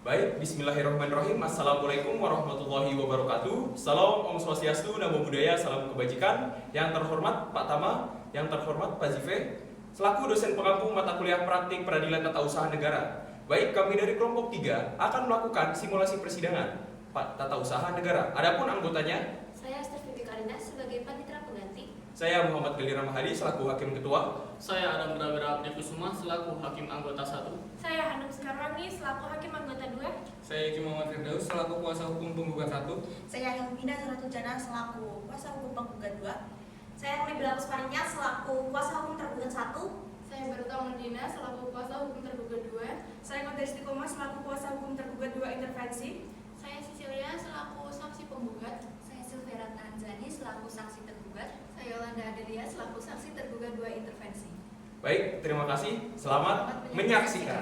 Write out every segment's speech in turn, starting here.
Baik, bismillahirrahmanirrahim. Assalamualaikum warahmatullahi wabarakatuh. Salam Om Swastiastu, Namo Buddhaya, salam kebajikan. Yang terhormat Pak Tama, yang terhormat Pak Zive, selaku dosen pengampu mata kuliah praktik peradilan tata usaha negara. Baik, kami dari kelompok 3 akan melakukan simulasi persidangan tata usaha negara. Adapun anggotanya, saya Esther Vivi Karina sebagai panitera pengganti. Saya Muhammad Galira Mahadi selaku hakim ketua. Saya Adam Prawira Abdikusuma selaku hakim anggota 1. Saya Hanum Sekarwangi selaku hakim anggota 2. Saya Eki Muhammad Firdaus selaku kuasa hukum penggugat 1. Saya Helmina Saratujana selaku kuasa hukum penggugat 2. Saya Nabila Kusmarinya selaku kuasa hukum tergugat 1. Saya Baruta Mundina selaku kuasa hukum tergugat 2. Saya Kodesti Koma selaku kuasa hukum tergugat 2 intervensi. Saya Sisilia selaku saksi penggugat. Saya Silvera Tanzani selaku saksi tergugat. Saya Yolanda Adelia selaku saksi tergugat 2 intervensi. Baik, terima kasih. Selamat menyaksikan.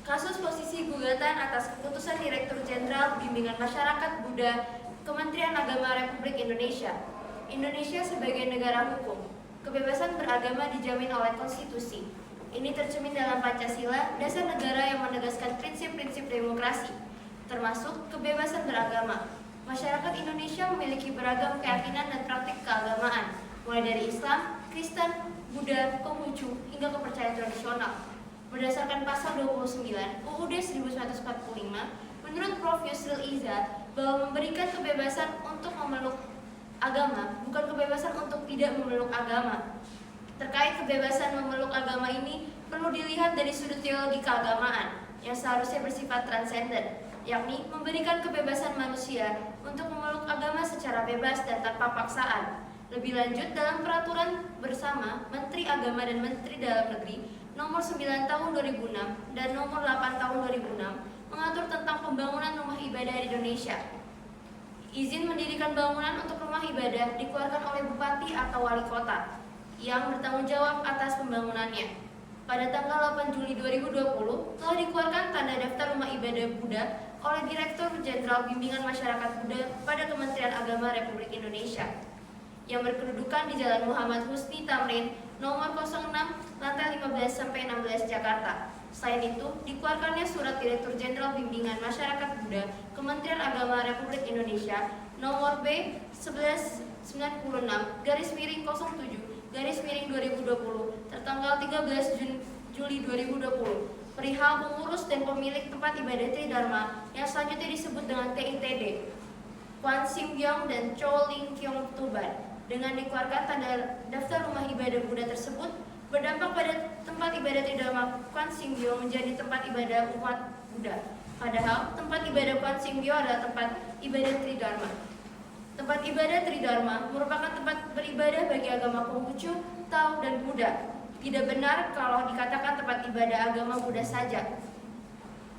Kasus posisi gugatan atas keputusan Direktur Jenderal Bimbingan Masyarakat Buddha Kementerian Agama Republik Indonesia. Indonesia sebagai negara hukum, kebebasan beragama dijamin oleh konstitusi. Ini tercermin dalam Pancasila, dasar negara yang menegaskan prinsip-prinsip demokrasi, termasuk kebebasan beragama. Masyarakat Indonesia memiliki beragam keyakinan dan praktik keagamaan, mulai dari Islam, Kristen, Buddha, Konghucu, hingga kepercayaan tradisional. Berdasarkan pasal 29 UUD 1945, menurut Prof. Yusril Iza bahwa memberikan kebebasan untuk memeluk agama bukan kebebasan untuk tidak memeluk agama. Terkait kebebasan memeluk agama ini perlu dilihat dari sudut teologi keagamaan yang seharusnya bersifat transenden, yakni memberikan kebebasan manusia untuk memeluk agama secara bebas dan tanpa paksaan. Lebih lanjut, dalam peraturan bersama Menteri Agama dan Menteri Dalam Negeri Nomor 9 Tahun 2006 dan Nomor 8 Tahun 2006 mengatur tentang pembangunan rumah ibadah di Indonesia. Izin mendirikan bangunan untuk rumah ibadah dikeluarkan oleh Bupati atau Wali Kota yang bertanggung jawab atas pembangunannya. Pada tanggal 8 Juli 2020 telah dikeluarkan tanda daftar rumah ibadah Buddha oleh Direktur Jenderal Bimbingan Masyarakat Buddha pada Kementerian Agama Republik Indonesia yang berkedudukan di Jalan Muhammad Husni Tamrin nomor 06 lantai 15-16 Jakarta. Selain itu, dikeluarkannya Surat Direktur Jenderal Bimbingan Masyarakat Buddha Kementerian Agama Republik Indonesia nomor B1196-07-2020 tertanggal 13 Juli 2020 perihal pengurus dan pemilik tempat ibadah Tridharma yang selanjutnya disebut dengan TITD, Kwan Sim Gyong dan Cho Ling Kyong Tuban. Dengan dikeluarkan tanda daftar rumah ibadah Buddha tersebut berdampak pada tempat ibadah Tridharma Kwan Sim Gyong menjadi tempat ibadah umat Buddha. Padahal tempat ibadah Kwan Sim Gyong adalah tempat ibadah Tridharma. Tempat ibadah Tridharma merupakan tempat beribadah bagi agama Konghucu, Tao, dan Buddha. Tidak benar kalau dikatakan tempat ibadah agama Buddha saja.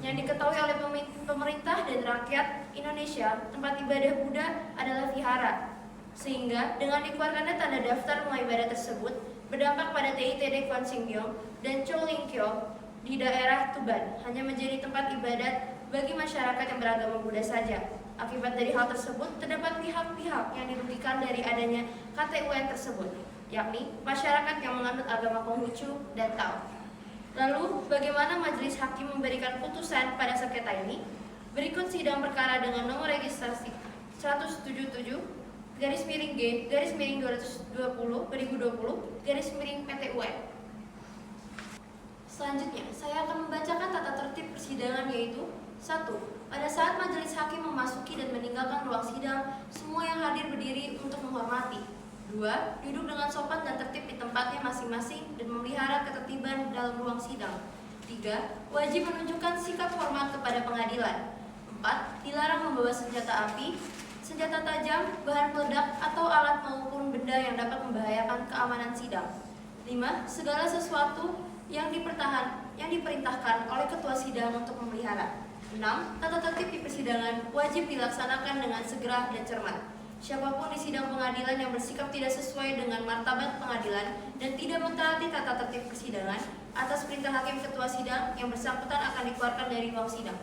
Yang diketahui oleh pemerintah dan rakyat Indonesia, tempat ibadah Buddha adalah vihara. Sehingga dengan dikeluarkannya tanda daftar rumah ibadah tersebut berdampak pada TITD Kwan Sim Gyong dan Cho Ling Kyong di daerah Tuban hanya menjadi tempat ibadat bagi masyarakat yang beragama Buddha saja. Akibat dari hal tersebut terdapat pihak-pihak yang dirugikan dari adanya KTUN tersebut, yakni masyarakat yang menganut agama Konghucu dan Tao. Lalu bagaimana majelis hakim memberikan putusan pada sengketa ini? Berikut sidang perkara dengan nomor registrasi 177 garis miring G, garis miring 220, 2020, garis miring PTUN. Selanjutnya, saya akan membacakan tata tertib persidangan yaitu 1. Pada saat majelis hakim memasuki dan meninggalkan ruang sidang, semua yang hadir berdiri untuk menghormati. 2. Duduk dengan sopan dan tertib di tempatnya masing-masing dan memelihara ketertiban dalam ruang sidang. 3. Wajib menunjukkan sikap hormat kepada pengadilan. 4. Dilarang membawa senjata api, senjata tajam, bahan peledak, atau alat maupun benda yang dapat membahayakan keamanan sidang. 5. Segala sesuatu yang diperintahkan oleh ketua sidang untuk memelihara. 6. Tata tertib di persidangan wajib dilaksanakan dengan segera dan cermat. Siapapun di sidang pengadilan yang bersikap tidak sesuai dengan martabat pengadilan dan tidak mentaati tata tertib persidangan atas perintah hakim ketua sidang yang bersangkutan akan dikeluarkan dari ruang sidang.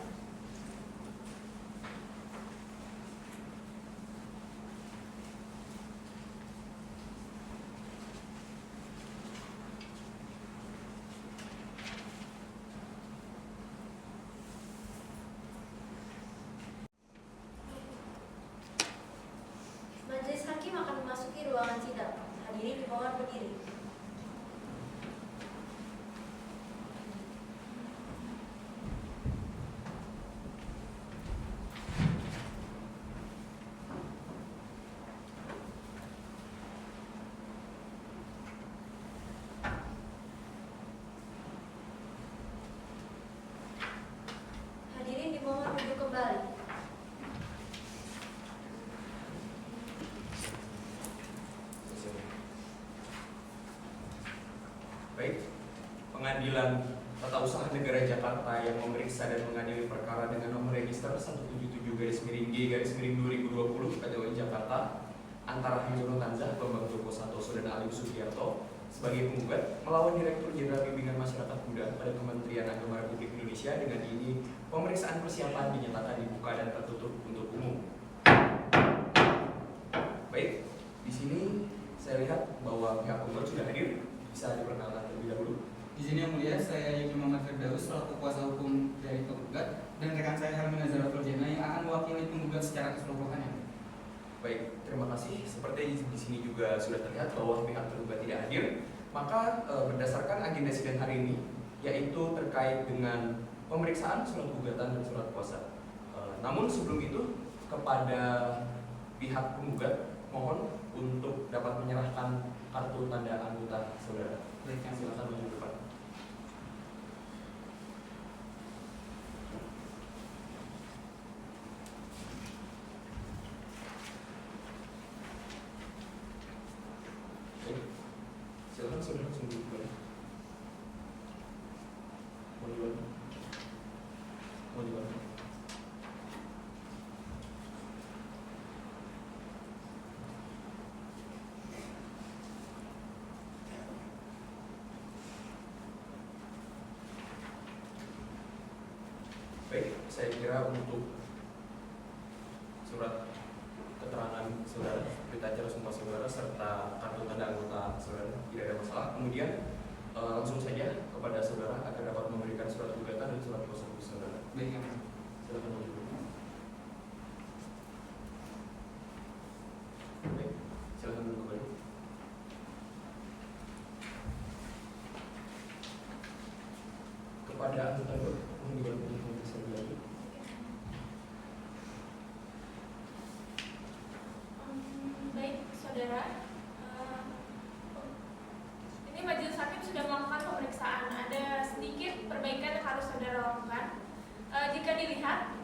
Baik, Pengadilan Tata Usaha Negara Jakarta yang memeriksa dan mengadili perkara dengan nomor register 177-G/2020 PT UN Jakarta antara Hyono Tanzah, Bambang Joko Santoso dan Ali Sugiarto sebagai penggugat melawan Direktur Jenderal Bimbingan Masyarakat Buddha pada Kementerian Agama Republik Indonesia dengan ini pemeriksaan persiapan dinyatakan dibuka dan tertutup untuk umum. Baik, di sini saya lihat bahwa pihak penggugat sudah hadir. Bisa diperkenalkan terlebih dahulu. Di sini yang mulia, saya Yaki Muhammad Firdaus selaku kuasa hukum dari penggugat dan rekan saya Helmi Nazara Forjena yang akan mewakili penggugat secara keseluruhan. Baik, terima kasih. Seperti di sini juga sudah terlihat bahwa pihak tergugat tidak hadir, maka berdasarkan agenda sidang hari ini, yaitu terkait dengan pemeriksaan surat gugatan dan surat kuasa. Namun sebelum itu, kepada pihak penggugat mohon untuk dapat menyerahkan kartu tanda anggota saudara. Baik, yang Silakan maju ke depan. Baik, silakan saudara langsung duduk kembali. Mau dibantu? Mau dibantu? Baik, saya kira untuk surat keterangan saudara, berita acara sumpah saudara serta kartu tanda anggota saudara tidak ada masalah. Kemudian langsung saja kepada saudara agar dapat memberikan surat gugatan dan surat kuasa hukum saudara. baik yang Silakan maju dulu. Baik, silakan duduk kembali. Kepada anggota dua, mohon dibantu untuk memeriksa lebih lanjut. Baik, saudara. Ini majelis hakim sudah melakukan pemeriksaan. Ada sedikit perbaikan yang harus saudara lakukan. Jika dilihat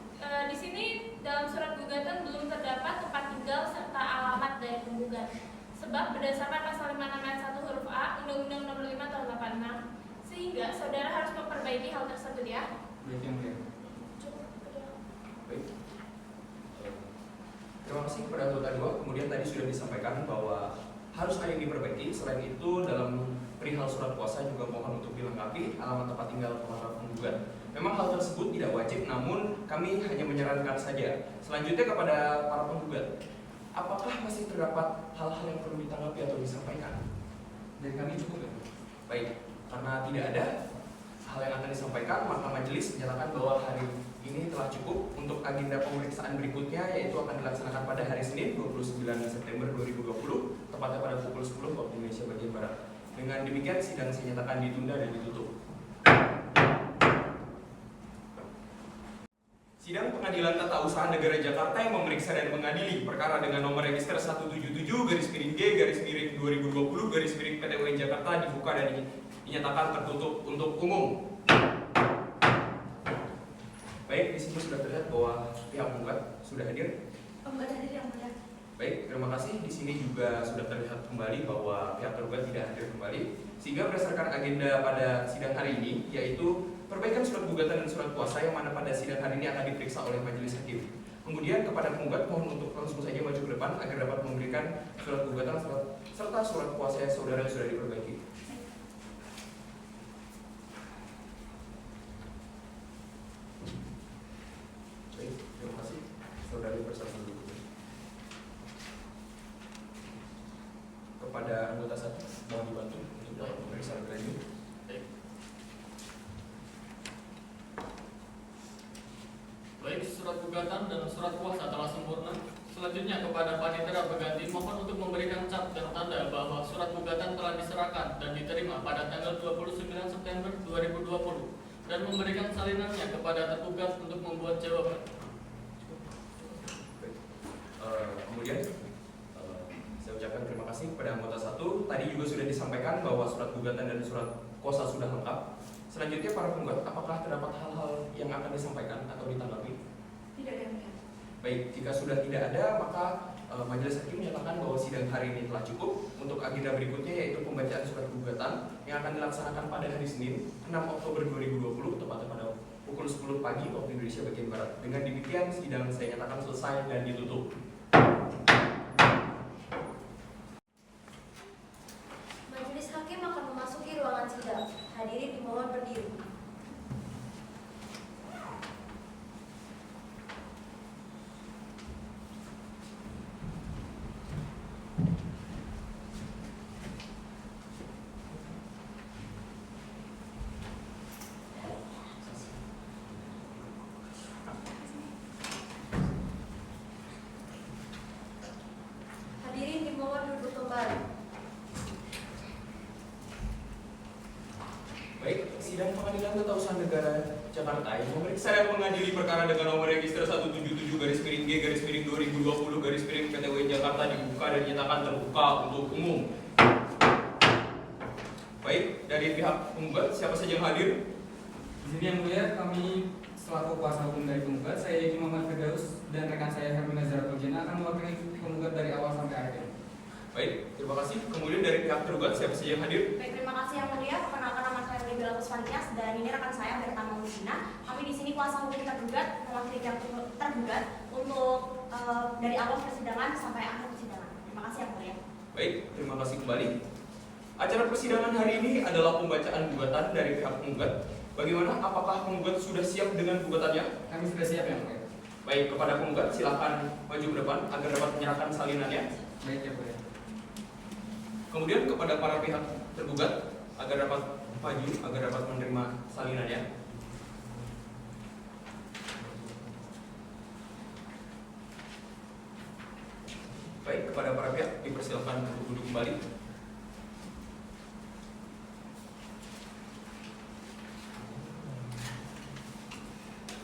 di sini dalam surat gugatan belum terdapat tempat tinggal serta alamat dari penggugat. Sebab berdasarkan pasal 56 ayat 1 huruf A Undang-Undang Nomor 5 Tahun 86, sehingga saudara harus memperbaiki hal tersebut ya. baik yang mulia. Baik. Terima kasih kepada anggota dua. Kemudian tadi sudah disampaikan bahwa harus ada yang diperbaiki. Selain itu dalam perihal surat kuasa juga mohon untuk dilengkapi alamat tempat tinggal para penggugat. Memang hal tersebut tidak wajib, namun kami hanya menyarankan saja. Selanjutnya kepada para penggugat, apakah masih terdapat hal-hal yang perlu ditanggapi atau disampaikan? Dari kami cukup ya. Baik, karena tidak ada hal yang akan disampaikan, maka majelis menyatakan bahwa hari ini telah cukup untuk agenda pemeriksaan berikutnya, yaitu akan dilaksanakan pada hari Senin 29 September 2020, tepatnya pada pukul 10 waktu Indonesia bagian Barat. Dengan demikian sidang saya nyatakan ditunda dan ditutup. Sidang Pengadilan Tata Usaha Negara Jakarta yang memeriksa dan mengadili perkara dengan nomor register 177-G/2020-PT UN Jakarta dibuka dan dinyatakan tertutup untuk umum. Baik, di sini sudah terlihat bahwa pihak penggugat sudah hadir. Penggugat hadir yang mulia. Baik, terima kasih. Di sini juga sudah terlihat kembali bahwa pihak tergugat tidak hadir kembali. Sehingga berdasarkan agenda pada sidang hari ini, yaitu perbaikan surat gugatan dan surat kuasa yang mana pada sidang hari ini akan diperiksa oleh majelis hakim. Kemudian kepada penggugat mohon untuk langsung saja maju ke depan agar dapat memberikan surat gugatan serta surat kuasa saudara yang sudah diperbaiki. Baik, terima kasih. Saudara dipersilakan dulu. Kepada anggota satu, mohon dibantu untuk dapat pemeriksaan lebih lanjut. Baik, surat gugatan dan surat kuasa telah sempurna. Selanjutnya kepada panitera pengganti mohon untuk memberikan cap dan tanda bahwa surat gugatan telah diserahkan dan diterima pada tanggal 29 September 2020 dan memberikan salinannya kepada tergugat untuk membuat jawaban. Kemudian saya ucapkan terima kasih kepada anggota satu. Tadi juga sudah disampaikan bahwa surat gugatan dan surat kuasa sudah lengkap. Selanjutnya para penggugat, apakah terdapat hal-hal yang akan disampaikan atau ditanggapi? Tidak ada yang mulia. Baik, jika sudah tidak ada, maka Majelis Hakim menyatakan bahwa sidang hari ini telah cukup. Untuk agenda berikutnya yaitu pembacaan surat gugatan yang akan dilaksanakan pada hari Senin 6 Oktober 2020 tepatnya pada pukul 10 pagi waktu Indonesia bagian Barat. Dengan demikian sidang saya nyatakan selesai dan ditutup. Majelis Hakim akan memasuki ruangan sidang. Hadirin dimohon berdiri. Hadirin dimohon duduk kembali. Baik, sidang pengadilan tata usaha negara Jakarta yang memeriksa dan mengadili perkara dengan nomor register 177-G-2020-2020 PTW Jakarta dibuka dan dinyatakan terbuka untuk umum. Baik, dari pihak penggugat siapa saja yang hadir? Di sini yang mulia, kami selaku kuasa hukum dari penggugat, saya Yeki Muhammad Firdaus dan rekan saya Hermina Zara Puljana akan mewakili penggugat dari awal sampai akhir. Baik, terima kasih. Kemudian dari pihak tergugat siapa saja yang hadir? Baik, terima kasih yang mulia. Perkenalkan nama saya Bella Puspantias dan ini rekan saya Bertama Musina. Kami di sini kuasa hukum tergugat mewakili pihak tergugat untuk dari awal persidangan sampai akhir persidangan. Terima kasih yang mulia. Baik, terima kasih kembali. Acara persidangan hari ini adalah pembacaan gugatan dari pihak penggugat. Bagaimana? Apakah penggugat sudah siap dengan gugatannya? Kami sudah siap yang mulia. Baik, kepada penggugat silakan maju ke depan agar dapat menyerahkan salinannya. Baik ya mulia. Kemudian kepada para pihak tergugat agar dapat maju agar dapat menerima salinannya. Baik, kepada para pihak dipersilakan untuk duduk kembali.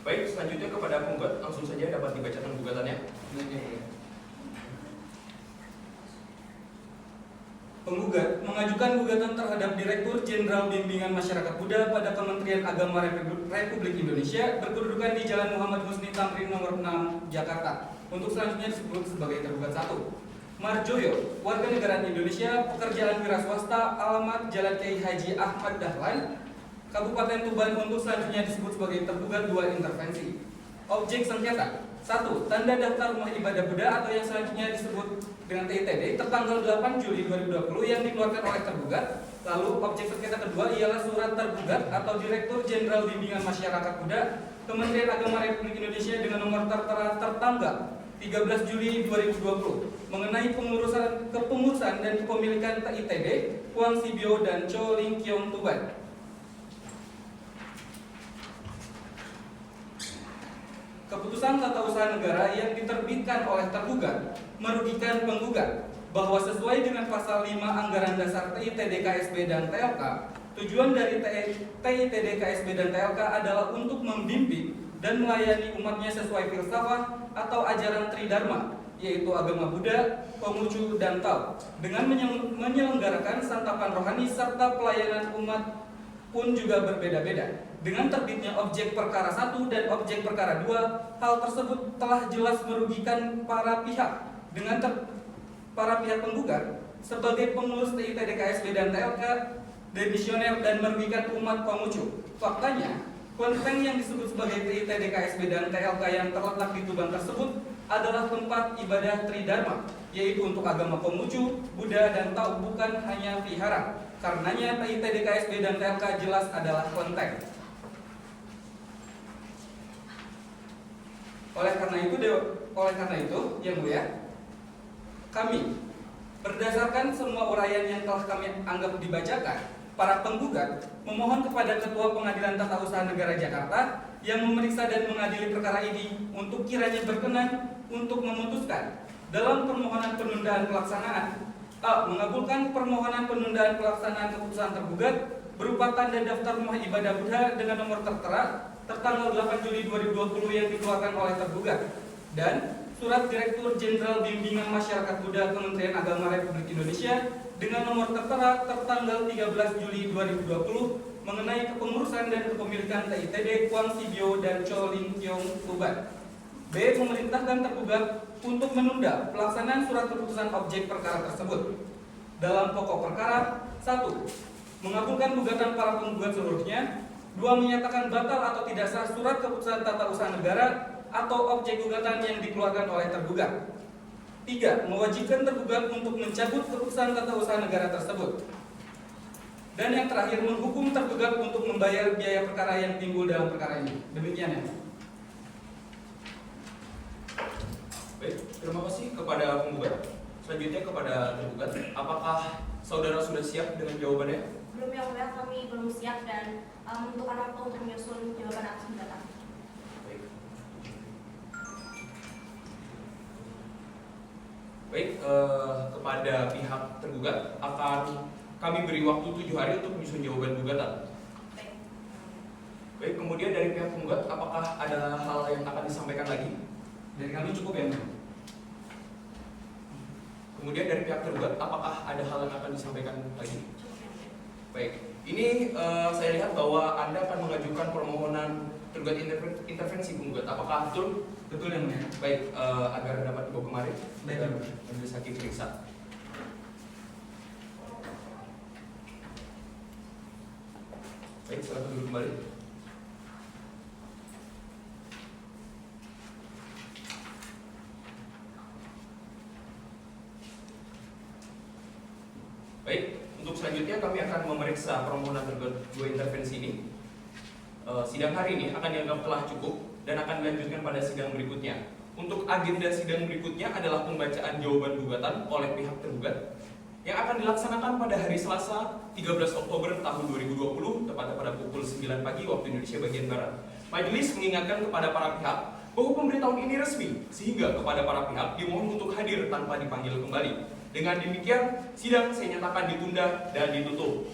Baik, selanjutnya kepada penggugat langsung saja dapat dibacakan gugatannya. Baik ya mulia. Penggugat mengajukan gugatan terhadap Direktur Jenderal Bimbingan Masyarakat Buddha pada Kementerian Agama Republik Indonesia berkedudukan di Jalan Muhammad Husni Tamrin nomor 6 Jakarta. Untuk selanjutnya disebut sebagai tergugat 1. Marjoyo, warga negara Indonesia, pekerjaan wira swasta, alamat Jalan Kiai Haji Ahmad Dahlan, Kabupaten Tuban. Untuk selanjutnya disebut sebagai tergugat 2 intervensi. Objek sengketa 1. Tanda daftar rumah ibadah Buddha atau yang selanjutnya disebut dengan TITD tertanggal 8 Juli 2020 yang dikeluarkan oleh tergugat. Lalu objek sengketa kedua ialah surat tergugat atau Direktur Jenderal Bimbingan Masyarakat Buddha Kementerian Agama Republik Indonesia dengan nomor tertera tertanggal 13 Juli 2020 mengenai kepengurusan dan kepemilikan TITD Huang Sibio dan Cho Ling Kiong Tuban. Keputusan tata usaha negara yang diterbitkan oleh tergugat merugikan penggugat bahwa sesuai dengan pasal 5 Anggaran Dasar TITD KSB dan TLK, tujuan dari TITD KSB dan TLK adalah untuk membimbing dan melayani umatnya sesuai filsafat atau ajaran Tridharma, yaitu agama Buddha, Konghucu, dan Tao, dengan menyelenggarakan santapan rohani serta pelayanan umat pun juga berbeda-beda. Dengan terbitnya objek perkara 1 dan objek perkara 2, hal tersebut telah jelas merugikan para pihak. Dengan para pihak penggugat sebagai pengurus TITD KSB dan TLK demisioner dan merugikan umat Konghucu. Faktanya, kelenteng yang disebut sebagai TITD KSB dan TLK yang terletak di Tuban tersebut adalah tempat ibadah Tridharma, yaitu untuk agama Konghucu, Buddha, dan Tao, bukan hanya vihara. Karenanya TITD KSB dan TLK jelas adalah kelenteng. Oleh karena itu, yang mulia, kami berdasarkan semua uraian yang telah kami anggap dibacakan, para penggugat memohon kepada Ketua Pengadilan Tata Usaha Negara Jakarta yang memeriksa dan mengadili perkara ini untuk kiranya berkenan untuk memutuskan dalam permohonan penundaan pelaksanaan A. Mengabulkan permohonan penundaan pelaksanaan keputusan tergugat berupa tanda daftar rumah ibadah Buddha dengan nomor tertera tertanggal 8 Juli 2020 yang dikeluarkan oleh tergugat, dan surat Direktur Jenderal Bimbingan Masyarakat Buddha Kementerian Agama Republik Indonesia dengan nomor tertera tertanggal 13 Juli 2020 mengenai kepengurusan dan kepemilikan TITD Huang Sibio dan Cho Ling Kiong Tuban. B. Memerintahkan tergugat untuk menunda pelaksanaan surat keputusan objek perkara tersebut. Dalam pokok perkara, 1. Mengabulkan gugatan para penggugat seluruhnya. 2. Menyatakan batal atau tidak sah surat keputusan tata usaha negara atau objek gugatan yang dikeluarkan oleh tergugat. 3. Mewajibkan tergugat untuk mencabut keputusan tata usaha negara tersebut. Dan yang terakhir, menghukum tergugat untuk membayar biaya perkara yang timbul dalam perkara ini. Demikian ya. Baik, terima kasih kepada penggugat. Selanjutnya kepada tergugat, apakah saudara sudah siap dengan jawabannya? Belum yang mulia, kami belum siap dan membutuhkan waktu untuk menyusun jawaban atas gugatan. Baik. Baik, kepada pihak tergugat akan kami beri waktu 7 hari untuk menyusun jawaban gugatan. Baik. Baik, kemudian dari pihak penggugat, apakah ada hal yang akan disampaikan lagi? Dari kami cukup ya. Kemudian dari pihak tergugat, apakah ada hal yang akan disampaikan lagi? Cukup yang mulia. Baik, ini saya lihat bahwa Anda akan mengajukan permohonan tergugat intervensi penggugat. Apakah betul? Betul yang mulia. Baik, agar dapat dibawa kemarin Baik. dan majelis hakim periksa. Baik, silakan duduk kembali. Baik, untuk selanjutnya kami akan memeriksa permohonan tergugat 2 intervensi ini. Sidang hari ini akan dianggap telah cukup dan akan dilanjutkan pada sidang berikutnya. Untuk agenda sidang berikutnya adalah pembacaan jawaban gugatan oleh pihak tergugat yang akan dilaksanakan pada hari Selasa 13 Oktober tahun 2020 tepatnya pada pukul 9 pagi waktu Indonesia bagian Barat. Majelis mengingatkan kepada para pihak bahwa pemberitahuan ini resmi sehingga kepada para pihak dimohon untuk hadir tanpa dipanggil kembali. Dengan demikian, sidang saya nyatakan ditunda dan ditutup.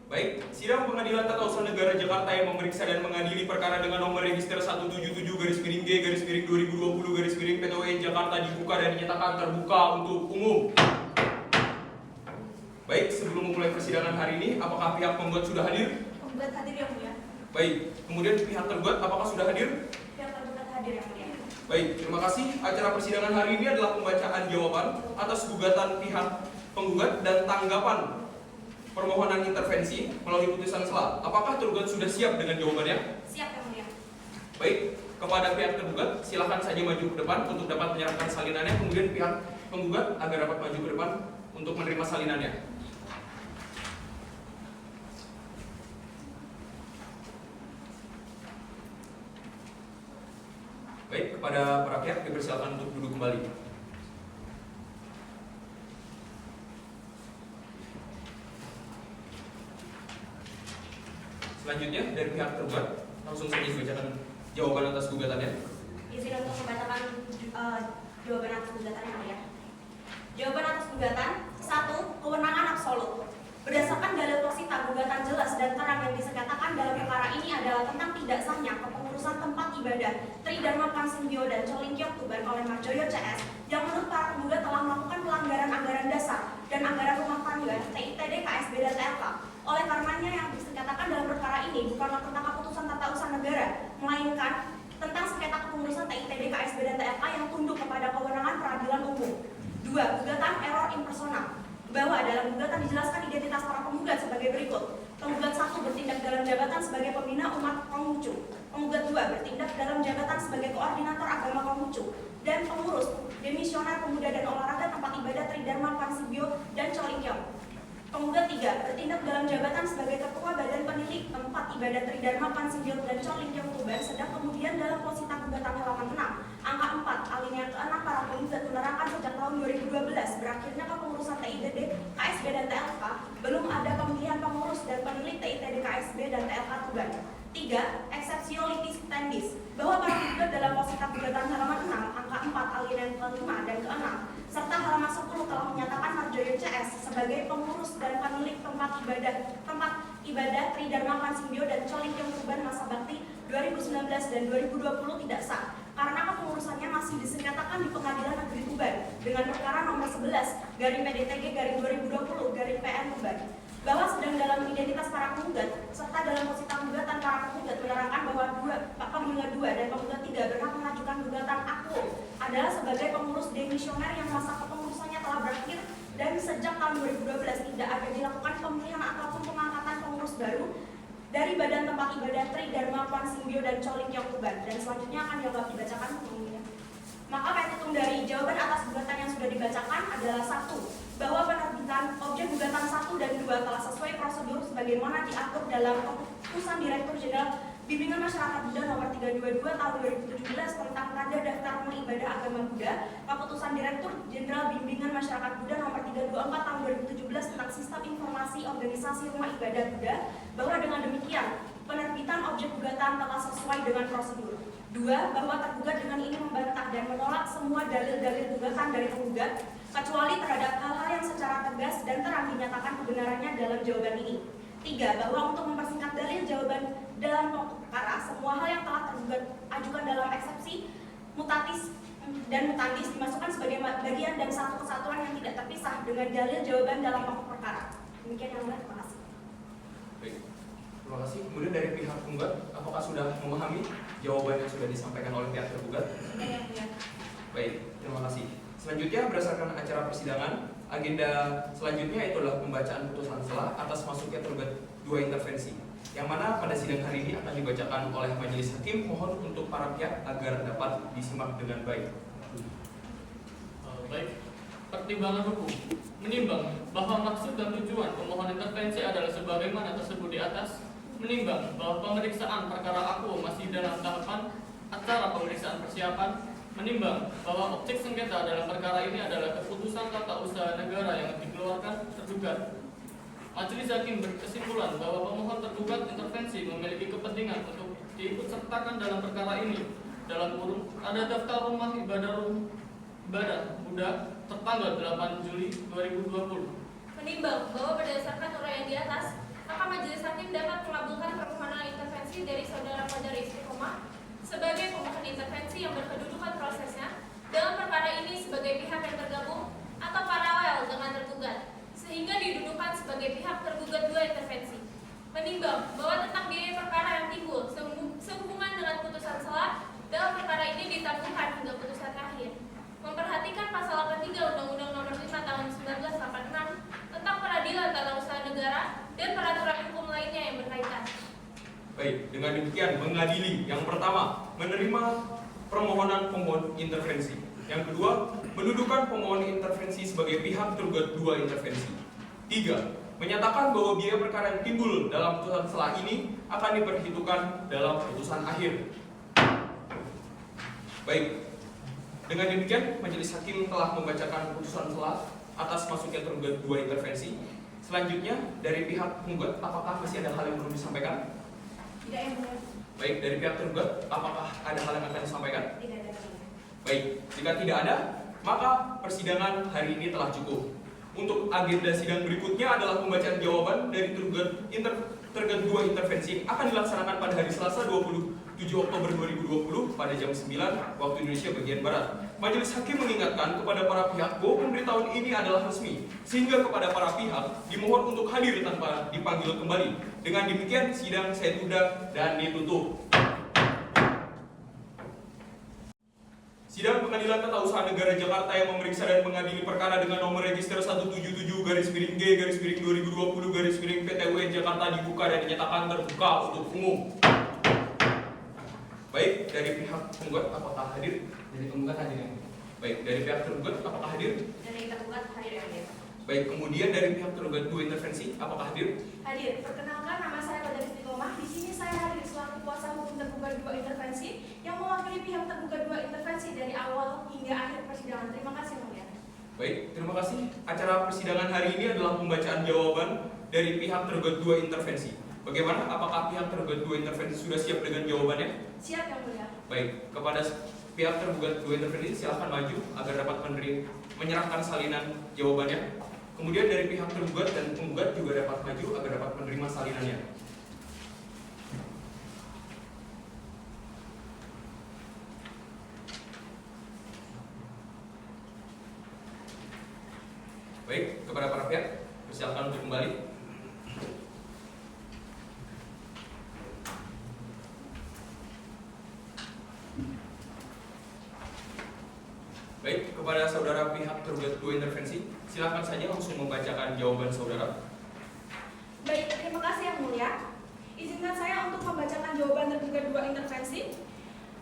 Baik, sidang Pengadilan Tata Usaha Negara Jakarta yang memeriksa dan mengadili perkara dengan nomor register 177-G-2020-2020 PTWN Jakarta dibuka dan dinyatakan terbuka untuk umum. Baik, sebelum memulai persidangan hari ini, apakah pihak penggugat sudah hadir? Penggugat hadir yang mulia. Baik, kemudian pihak tergugat apakah sudah hadir? Pihak tergugat hadir yang mulia. Baik, terima kasih. Acara persidangan hari ini adalah pembacaan jawaban atas gugatan pihak penggugat dan tanggapan permohonan intervensi melalui putusan sela. Apakah tergugat sudah siap dengan jawabannya? Siap yang mulia. Baik, kepada pihak tergugat silakan saja maju ke depan untuk dapat menyerahkan salinannya. Kemudian pihak penggugat agar dapat maju ke depan untuk menerima salinannya. Baik, kepada para pihak dipersilakan untuk duduk kembali. Selanjutnya dari pihak tergugat langsung saja dibacakan jawaban atas gugatannya. Izin untuk membacakan jawaban atas gugatan yang mulia. Jawaban atas gugatan 1. Kewenangan absolut. Berdasarkan dalil posita, gugatan jelas dan terang yang disengketakan dalam perkara ini adalah tentang tidak sahnya kepengurusan tempat ibadah Tridharma Pansinggio dan Colingkyok Tuban oleh Marjoyo CS yang menurut para penggugat telah melakukan pelanggaran anggaran dasar dan anggaran rumah tangga TITD, KSB, dan TLK. Oleh karenanya yang disengketakan dalam perkara ini bukanlah tentang keputusan tata usaha negara, melainkan tentang sengketa kepengurusan TITD, KSB, dan TLK yang tunduk kepada kewenangan peradilan umum. 2. Gugatan error impersonal. Bahwa dalam gugatan dijelaskan identitas para penggugat sebagai berikut. Penggugat 1 bertindak dalam jabatan sebagai pembina umat Konghucu. Penggugat 2 bertindak dalam jabatan sebagai koordinator agama Konghucu dan pengurus demisioner pemuda dan olahraga tempat ibadah Tridharma Pansinggio dan Colingkyok. Penggugat 3 bertindak dalam jabatan sebagai ketua badan penilik tempat ibadah Tridharma Pansinggio dan Colingkyok Tuban, sedang kemudian dalam posita gugatan halaman 6 angka 4 alinea ke-6 para penggugat menerangkan sejak tahun 2012 berakhirnya kepengurusan TITD, KSB, dan TLK belum ada pemilihan pengurus dan penilik TITD, KSB, dan TLK Tuban. 3. Exceptionalitis stendis. Bahwa para penggugat dalam posita gugatan halaman 6 angka 4 alinea ke-5 dan ke-6 serta halaman 10 telah menyatakan Marjoyo CS sebagai pengurus dan penilik tempat ibadah Tridharma Pansinggio dan Colingkyok Tuban masa bakti 2019 dan 2020 tidak sah karena kepengurusannya masih disengketakan di Pengadilan Negeri Tuban dengan perkara nomor 11/PDTG/2020/PN Tuban. Bahwa sedang dalam identitas para penggugat serta dalam posita gugatan para penggugat menerangkan bahwa penggugat 2 dan penggugat 3 berhak sejak tahun 2012 tidak ada dilakukan pemilihan ataupun pengangkatan pengurus baru dari Badan Tempat Ibadah Tri Dharma Kwan Simbio dan Choling Kyong Tuban, dan selanjutnya akan dibacakan hukumnya. Maka petitum dari jawaban atas gugatan yang sudah dibacakan adalah 1. Bahwa penerbitan objek gugatan 1 dan 2 telah sesuai prosedur sebagaimana diatur dalam Keputusan Direktur Jenderal Bimbingan Masyarakat Buddha Nomor 322 Tahun 2017 tentang Tanda Daftar Rumah Ibadah Agama Buddha, Keputusan Direktur Jenderal Bimbingan Masyarakat Buddha Nomor 324 Tahun 2017 tentang Sistem Informasi Organisasi Rumah Ibadah Buddha, bahwa dengan demikian penerbitan objek gugatan telah sesuai dengan prosedur. 2. Bahwa tergugat dengan ini membantah dan menolak semua dalil-dalil gugatan dari penggugat, kecuali terhadap hal-hal yang secara tegas dan terang dinyatakan kebenarannya dalam jawaban ini. 3. Bahwa untuk mempersingkat dalil jawaban dalam pokok perkara, semua hal yang telah tergugat ajukan dalam eksepsi, mutatis dan mutandis dimasukkan sebagai bagian dan satu kesatuan yang tidak terpisah dengan dalil jawaban dalam pokok perkara. Demikian yang mulia, terima kasih. Baik, terima kasih. Kemudian dari pihak penggugat, apakah sudah memahami jawaban yang sudah disampaikan oleh pihak tergugat? Baik, terima kasih. Selanjutnya berdasarkan acara persidangan, agenda selanjutnya itu adalah pembacaan putusan selah atas masuknya tergugat 2 intervensi, yang mana pada sidang hari ini akan dibacakan oleh majelis hakim. Mohon untuk para pihak agar dapat disimak dengan baik. Baik, pertimbangan hukum menimbang bahwa maksud dan tujuan pemohon intervensi adalah sebagaimana tersebut di atas, menimbang bahwa pemeriksaan perkara akuo masih dalam tahapan acara pemeriksaan persiapan, menimbang bahwa objek sengketa dalam perkara ini adalah keputusan tata usaha negara yang dikeluarkan tergugat. Majelis hakim berkesimpulan bahwa pemohon tergugat intervensi memiliki kepentingan untuk diikut sertakan dalam perkara ini. Dalam kurung, ada daftar rumah ibadah Buddha tertanggal 8 Juli 2020. Menimbang bahwa berdasarkan uraian di atas, maka majelis hakim dapat mengabulkan permohonan intervensi dari saudara Fajar Istiqomah sebagai pemohon intervensi yang berkedudukan prosesnya dalam perkara ini sebagai pihak yang tergabung atau paralel dengan tergugat, sehingga didudukan sebagai pihak tergugat 2 intervensi. Menimbang bahwa tentang biaya perkara yang timbul sehubungan dengan putusan selah dalam perkara ini ditangguhkan hingga putusan akhir. Memperhatikan pasal ketiga Undang-Undang Nomor 5 Tahun 1986 tentang peradilan tata usaha negara dan peraturan hukum lainnya yang berkaitan. Baik, dengan demikian mengadili yang pertama menerima permohonan pemohon intervensi. Yang kedua, mendudukan pemohon intervensi sebagai pihak tergugat 2 intervensi. 3. Menyatakan bahwa biaya perkara yang timbul dalam putusan selah ini akan diperhitungkan dalam putusan akhir. Baik, dengan demikian majelis hakim telah membacakan putusan selah atas masuknya tergugat 2 intervensi. Selanjutnya dari pihak penggugat, apakah masih ada hal yang perlu disampaikan? Tidak, yang mulia. Baik, dari pihak tergugat, apakah ada hal yang akan disampaikan? Tidak ada. Baik, jika tidak ada, maka persidangan hari ini telah cukup. Untuk agenda sidang berikutnya adalah pembacaan jawaban dari tergugat 2 intervensi akan dilaksanakan pada hari Selasa 27 Oktober 2020 pada jam 9 waktu Indonesia bagian Barat. Majelis hakim mengingatkan kepada para pihak bahwa pemberitahuan ini adalah resmi, sehingga kepada para pihak dimohon untuk hadir tanpa dipanggil kembali. Dengan demikian sidang saya tunda dan ditutup. Sidang Pengadilan Tata Usaha Negara Jakarta yang memeriksa dan mengadili perkara dengan nomor register 177-G/2020-PTUN Jakarta dibuka dan dinyatakan terbuka untuk umum. Baik, dari pihak penggugat apakah hadir? Dari penggugat hadir ya? Baik, dari pihak tergugat apakah hadir? Dari tergugat hadir yang mulia. Baik, kemudian dari pihak tergugat 2 intervensi apakah hadir? Hadir. Perkenalkan, nama saya Fajar Istiqomah. Di sini saya hadir selaku kuasa hukum tergugat 2 intervensi yang mewakili pihak tergugat 2 intervensi dari awal hingga akhir persidangan. Terima kasih, mulia. Baik, terima kasih. Acara persidangan hari ini adalah pembacaan jawaban dari pihak tergugat 2 intervensi. Bagaimana? Apakah pihak tergugat 2 intervensi sudah siap dengan jawabannya? Siap, yang mulia. Baik, kepada pihak tergugat 2 intervensi silahkan maju agar dapat menyerahkan salinan jawabannya. Kemudian dari pihak tergugat dan penggugat juga dapat maju agar dapat menerima salinannya. Baik, kepada para pihak persilakan untuk kembali. Baik, kepada saudara pihak tergugat 2 intervensi, silakan saja langsung membacakan jawaban saudara. Baik, terima kasih Yang Mulia. Izinkan saya untuk membacakan jawaban tergugat 2 intervensi.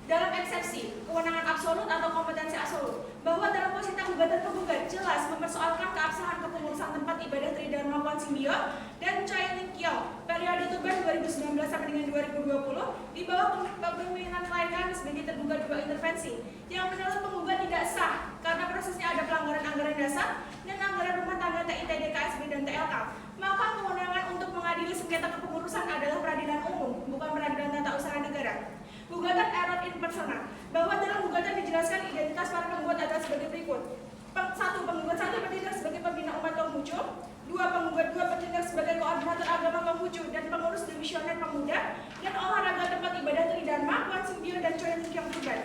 Dalam eksepsi, kewenangan absolut atau kompetensi absolut, bahwa dalam posisi gugatan penggugat jelas mempersoalkan keabsahan kepengurusan tempat ibadah Tridharma Wan Simbio dan Choi Ling Kiong periode Tuban 2019 sampai dengan 2020 di bawah kepemimpinan klien sebagai tergugat 2 intervensi yang menurut penggugat tidak sah karena prosesnya ada pelanggaran anggaran dasar dan anggaran rumah tangga TITD, KSB, dan TLK. Maka kewenangan untuk mengadili sengketa kepengurusan adalah peradilan umum, bukan peradilan tata usaha negara. Gugatan error in persona, bahwa dalam gugatan dijelaskan identitas para penggugat adalah sebagai berikut. 1. Penggugat 1 bertindak sebagai pembina umat Konghucu. 2. Penggugat 2 bertindak sebagai koordinator agama Konghucu dan pengurus divisioner pemuda dan olahraga tempat ibadah Tridharma Wan Simbio dan Choi Ling Kiong Tuban.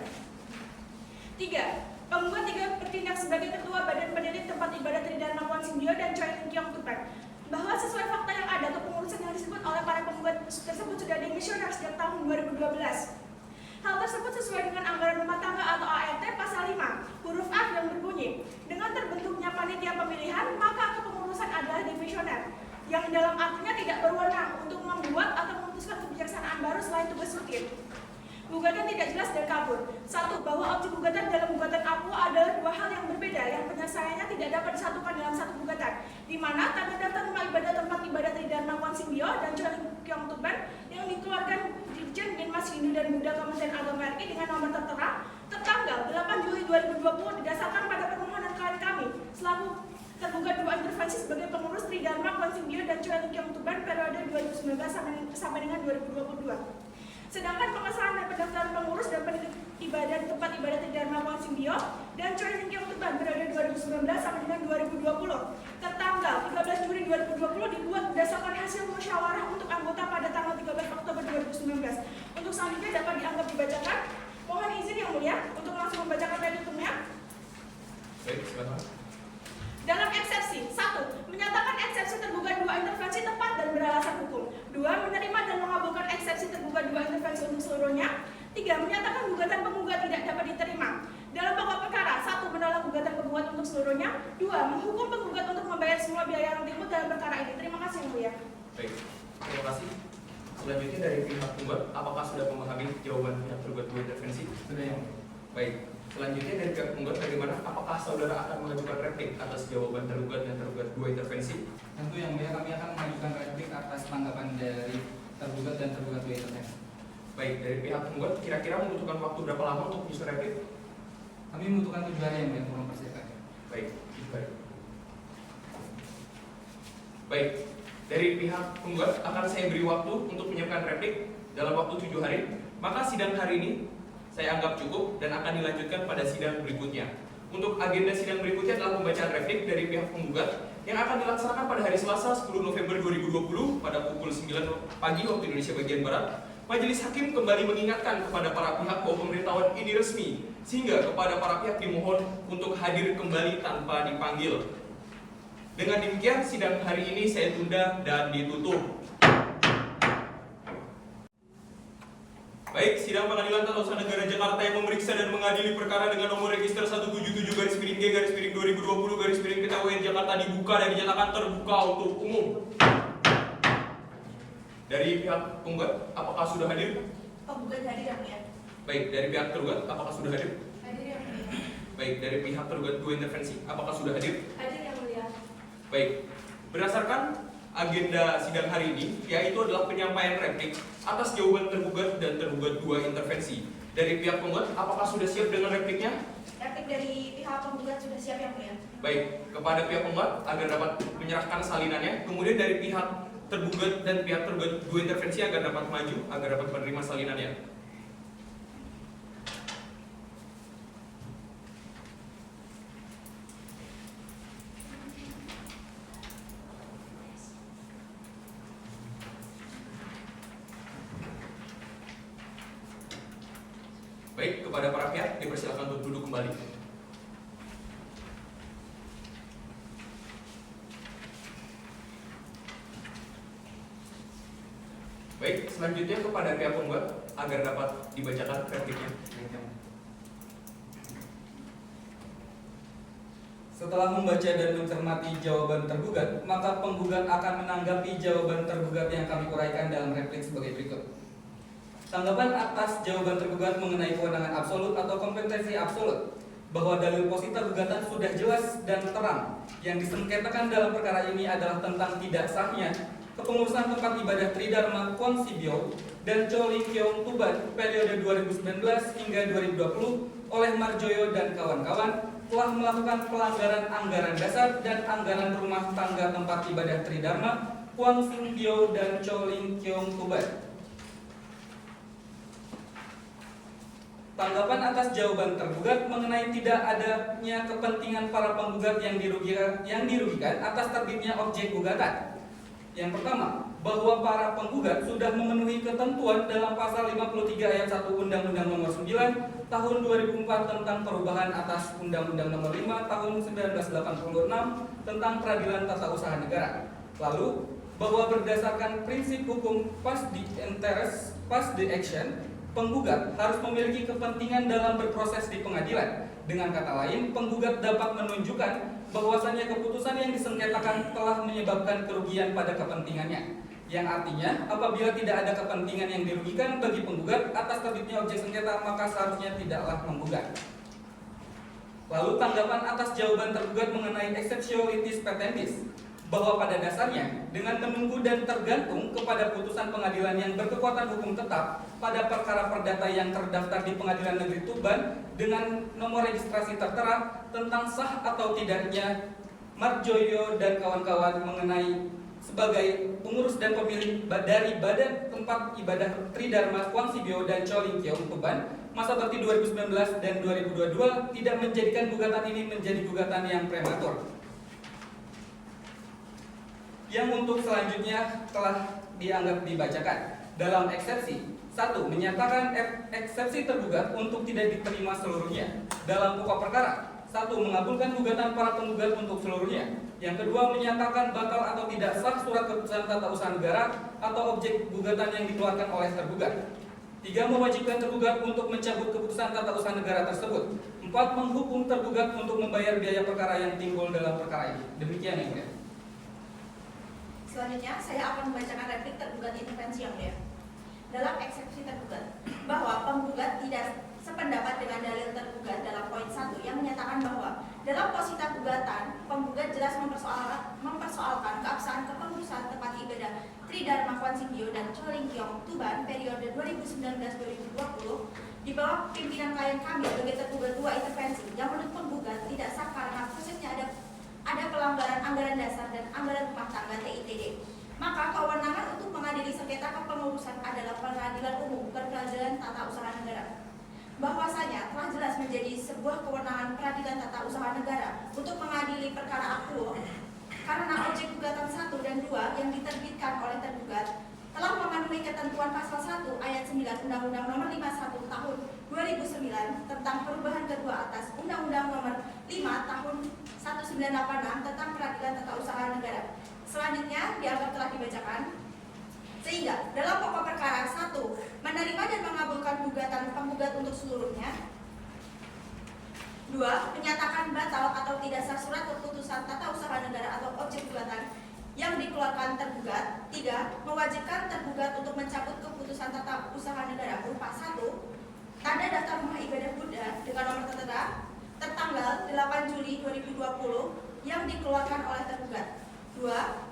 3. Penggugat 3 bertindak sebagai ketua badan pendidik tempat ibadah Tridharma Wan Simbio dan Choi Ling Kiong Tuban. Bahwa sesuai fakta yang ada, kepengurusan yang disebut oleh para penggugat tersebut sudah dimisioner sejak tahun 2012. Hal tersebut sesuai dengan anggaran rumah tangga atau ART pasal 5, huruf F yang berbunyi, dengan terbentuknya panitia pemilihan, maka kepengurusan adalah dimisioner, yang dalam artinya tidak berwenang untuk membuat atau memutuskan kebijaksanaan baru selain tugas rutin. Gugatan tidak jelas dan kabur. 1. Bahwa objek gugatan dalam gugatan aku adalah 2 hal yang berbeda yang penyelesaiannya tidak dapat disatukan dalam satu gugatan, di mana tanda daftar rumah ibadah tempat ibadah Tridharma Wan Simbio dan Choi Ling Kiong Tuban yang dikeluarkan Dirjen Binmas Hindu dan Buddha Kementerian Agama RI dengan nomor tertera tertanggal 8 Juli 2020 didasarkan pada permohonan klien kami selaku tergugat 2 intervensi sebagai pengurus Tridharma Wan Simbio dan Choi Ling Kiong Tuban periode 2019 sampai dengan 2022. Sedangkan pengesahan dan pendaftaran pengurus dan pendidik ibadah tempat ibadah Tridharma Wan Simbio dan Choi Ling Kiong Tuban periode 2019 sampai dengan 2020 tertanggal 13 Juli 2020 dibuat berdasarkan hasil musyawarah untuk anggota pada tanggal 13 Oktober 2019. Untuk selanjutnya dapat dianggap dibacakan. Mohon izin Yang Mulia untuk langsung membacakan petitumnya. Baik, silakan. Dalam eksepsi, 1. Menyatakan eksepsi tergugat 2 intervensi tepat dan beralasan hukum. 2. Menerima dan mengabulkan eksepsi tergugat 2 intervensi untuk seluruhnya. 3. Menyatakan gugatan penggugat tidak dapat diterima. Dalam pokok perkara, 1. Menolak gugatan penggugat untuk seluruhnya. 2. Menghukum penggugat untuk membayar semua biaya yang timbul dalam perkara ini. Terima kasih Yang Mulia. Baik, terima kasih. Selanjutnya dari pihak penggugat, apakah sudah memahami jawaban pihak tergugat 2 intervensi? Sudah Yang Mulia. Baik, selanjutnya dari pihak penggugat bagaimana? Apakah saudara akan mengajukan replik atas jawaban tergugat dan tergugat 2 intervensi? Tentu Yang Mulia, kami akan mengajukan replik atas tanggapan dari tergugat dan tergugat 2 intervensi. Baik, dari pihak penggugat kira-kira membutuhkan waktu berapa lama untuk menyusun replik? Kami membutuhkan 7 hari Yang Mulia untuk mempersiapkannya. Baik, baik. Baik, dari pihak penggugat akan saya beri waktu untuk menyiapkan replik dalam waktu 7 hari. Maka sidang hari ini saya anggap cukup dan akan dilanjutkan pada sidang berikutnya. Untuk agenda sidang berikutnya adalah pembacaan replik dari pihak penggugat yang akan dilaksanakan pada hari Selasa 10 November 2020 pada pukul 9 pagi waktu Indonesia bagian Barat. Majelis Hakim kembali mengingatkan kepada para pihak bahwa pemberitahuan ini resmi, sehingga kepada para pihak dimohon untuk hadir kembali tanpa dipanggil. Dengan demikian, sidang hari ini saya tunda dan ditutup. Baik, sidang pengadilan tata usaha negara Jakarta yang memeriksa dan mengadili perkara dengan nomor register 177-G-2020-PTWN Jakarta dibuka dan dinyatakan terbuka untuk umum. Dari pihak penggugat, apakah sudah hadir? Penggugat hadir Yang Mulia. Baik, dari pihak tergugat, apakah sudah hadir? Hadir Yang Mulia. Baik, dari pihak tergugat 2 intervensi, apakah sudah hadir? Hadir Yang Mulia. Baik, berdasarkan agenda sidang hari ini, yaitu adalah penyampaian replik atas jawaban tergugat dan tergugat 2 intervensi. Dari pihak penggugat, apakah sudah siap dengan repliknya? Replik dari pihak penggugat sudah siap Yang Mulia. Baik, kepada pihak penggugat agar dapat menyerahkan salinannya. Kemudian dari pihak tergugat dan pihak tergugat 2 intervensi agar dapat maju, agar dapat menerima salinannya. Baik, kepada para pihak dipersilakan untuk duduk kembali. Baik, selanjutnya kepada pihak penggugat agar dapat dibacakan repliknya. Setelah membaca dan mencermati jawaban tergugat, maka penggugat akan menanggapi jawaban tergugat yang kami uraikan dalam replik sebagai berikut. Tanggapan atas jawaban tergugat mengenai kewenangan absolut atau kompetensi absolut, bahwa dalil posita gugatan sudah jelas dan terang. Yang disengketakan dalam perkara ini adalah tentang tidak sahnya kepengurusan tempat ibadah Tridharma Kwon Sibyo dan Cho Ling Kyong Tuban periode 2019 hingga 2020 oleh Marjoyo dan kawan-kawan telah melakukan pelanggaran anggaran dasar dan anggaran rumah tangga tempat ibadah Tridharma Kwon Sibyo dan Cho Ling Kyong Tuban. Tanggapan atas jawaban tergugat mengenai tidak adanya kepentingan para penggugat yang dirugikan atas terbitnya objek gugatan. Yang pertama, bahwa para penggugat sudah memenuhi ketentuan dalam pasal 53 ayat 1 Undang-Undang Nomor 9 Tahun 2004 tentang perubahan atas Undang-Undang Nomor 5 Tahun 1986 tentang Peradilan Tata Usaha Negara. Lalu, bahwa berdasarkan prinsip hukum pas di interest, pas di action, penggugat harus memiliki kepentingan dalam berproses di pengadilan. Dengan kata lain, penggugat dapat menunjukkan bahwasannya keputusan yang disengketakan telah menyebabkan kerugian pada kepentingannya. Yang artinya, apabila tidak ada kepentingan yang dirugikan bagi penggugat atas terbitnya objek sengketa, maka seharusnya tidaklah menggugat. Lalu tanggapan atas jawaban tergugat mengenai exceptionalities petendis, bahwa pada dasarnya dengan menunggu dan tergantung kepada putusan pengadilan yang berkekuatan hukum tetap pada perkara perdata yang terdaftar di Pengadilan Negeri Tuban dengan nomor registrasi tertera tentang sah atau tidaknya Marjoyo dan kawan-kawan mengenai sebagai pengurus dan pemilik dari Badan Tempat Ibadah Tridharma Kwon Sibyo dan Cho Ling Kyong Tuban masa bakti 2019 dan 2022 tidak menjadikan gugatan ini menjadi gugatan yang prematur. Yang untuk selanjutnya telah dianggap dibacakan dalam eksepsi. 1. Menyatakan eksepsi tergugat untuk tidak diterima seluruhnya dalam pokok perkara. 1. Mengabulkan gugatan para penggugat untuk seluruhnya. Yang kedua, menyatakan batal atau tidak sah surat keputusan tata usaha negara atau objek gugatan yang dikeluarkan oleh tergugat. 3. Mewajibkan tergugat untuk mencabut keputusan tata usaha negara tersebut. 4. Menghukum tergugat untuk membayar biaya perkara yang timbul dalam perkara ini. Demikian yang mulia. Selanjutnya, saya akan membacakan replik tergugat intervensi yang mulia. Dalam eksepsi tergugat, bahwa penggugat tidak sependapat dengan dalil tergugat dalam poin 1 yang menyatakan bahwa dalam posita gugatan, penggugat jelas mempersoalkan keabsahan kepengurusan tempat ibadah Tridharma Kwon Sibyo dan Cho Ling Kyong Tuban periode 2019-2020 di bawah pimpinan klien kami sebagai tergugat 2 intervensi yang menurut penggugat tidak sah karena prosesnya ada pelanggaran anggaran dasar dan anggaran rumah tangga TITD. Maka kewenangan untuk mengadili sengketa kepengurusan adalah Pengadilan Umum Peradilan Tata Usaha Negara. Bahwasanya telah jelas menjadi sebuah kewenangan Peradilan Tata Usaha Negara untuk mengadili perkara aktual karena objek gugatan 1 dan 2 yang diterbitkan oleh tergugat telah memenuhi ketentuan pasal 1 ayat 9 Undang-Undang Nomor 51 Tahun 2009 tentang perubahan kedua atas Undang-Undang Nomor 5 Tahun 1986 tentang Peradilan Tata Usaha Negara. Selanjutnya dianggap telah dibacakan. Sehingga dalam pokok perkara 1 menerima dan mengabulkan gugatan penggugat untuk seluruhnya. 2. Menyatakan batal atau tidak sah surat keputusan tata usaha negara atau objek gugatan yang dikeluarkan tergugat. 3. Mewajibkan tergugat untuk mencabut keputusan tata usaha negara berupa 1. Tanda daftar rumah ibadah Buddha dengan nomor tertera tertanggal 8 Juli 2020 yang dikeluarkan oleh tergugat. 2.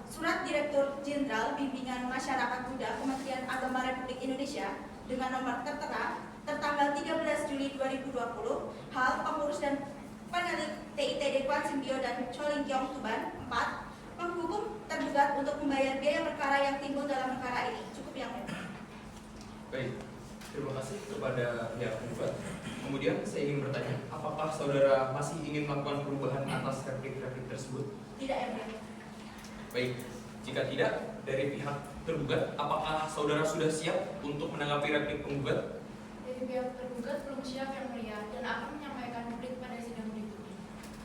Surat Direktur Jenderal Bimbingan Masyarakat Buddha Kementerian Agama Republik Indonesia dengan nomor tertera tertanggal 13 Juli 2020 hal pengurus dan penelit TITD Kwon Sibyo dan Cho Ling Kyong Tuban. 4. Menghukum tergugat untuk membayar biaya perkara yang timbul dalam perkara ini. Cukup yang mulia. Baik, terima kasih kepada pihak penggugat. Kemudian saya ingin bertanya, apakah saudara masih ingin melakukan perubahan atas replik-replik tersebut? Tidak yang mulia. Baik, jika tidak, dari pihak tergugat, apakah saudara sudah siap untuk menanggapi replik penggugat? Dari pihak tergugat belum siap yang mulia dan akan menyampaikan replik pada sidang berikutnya.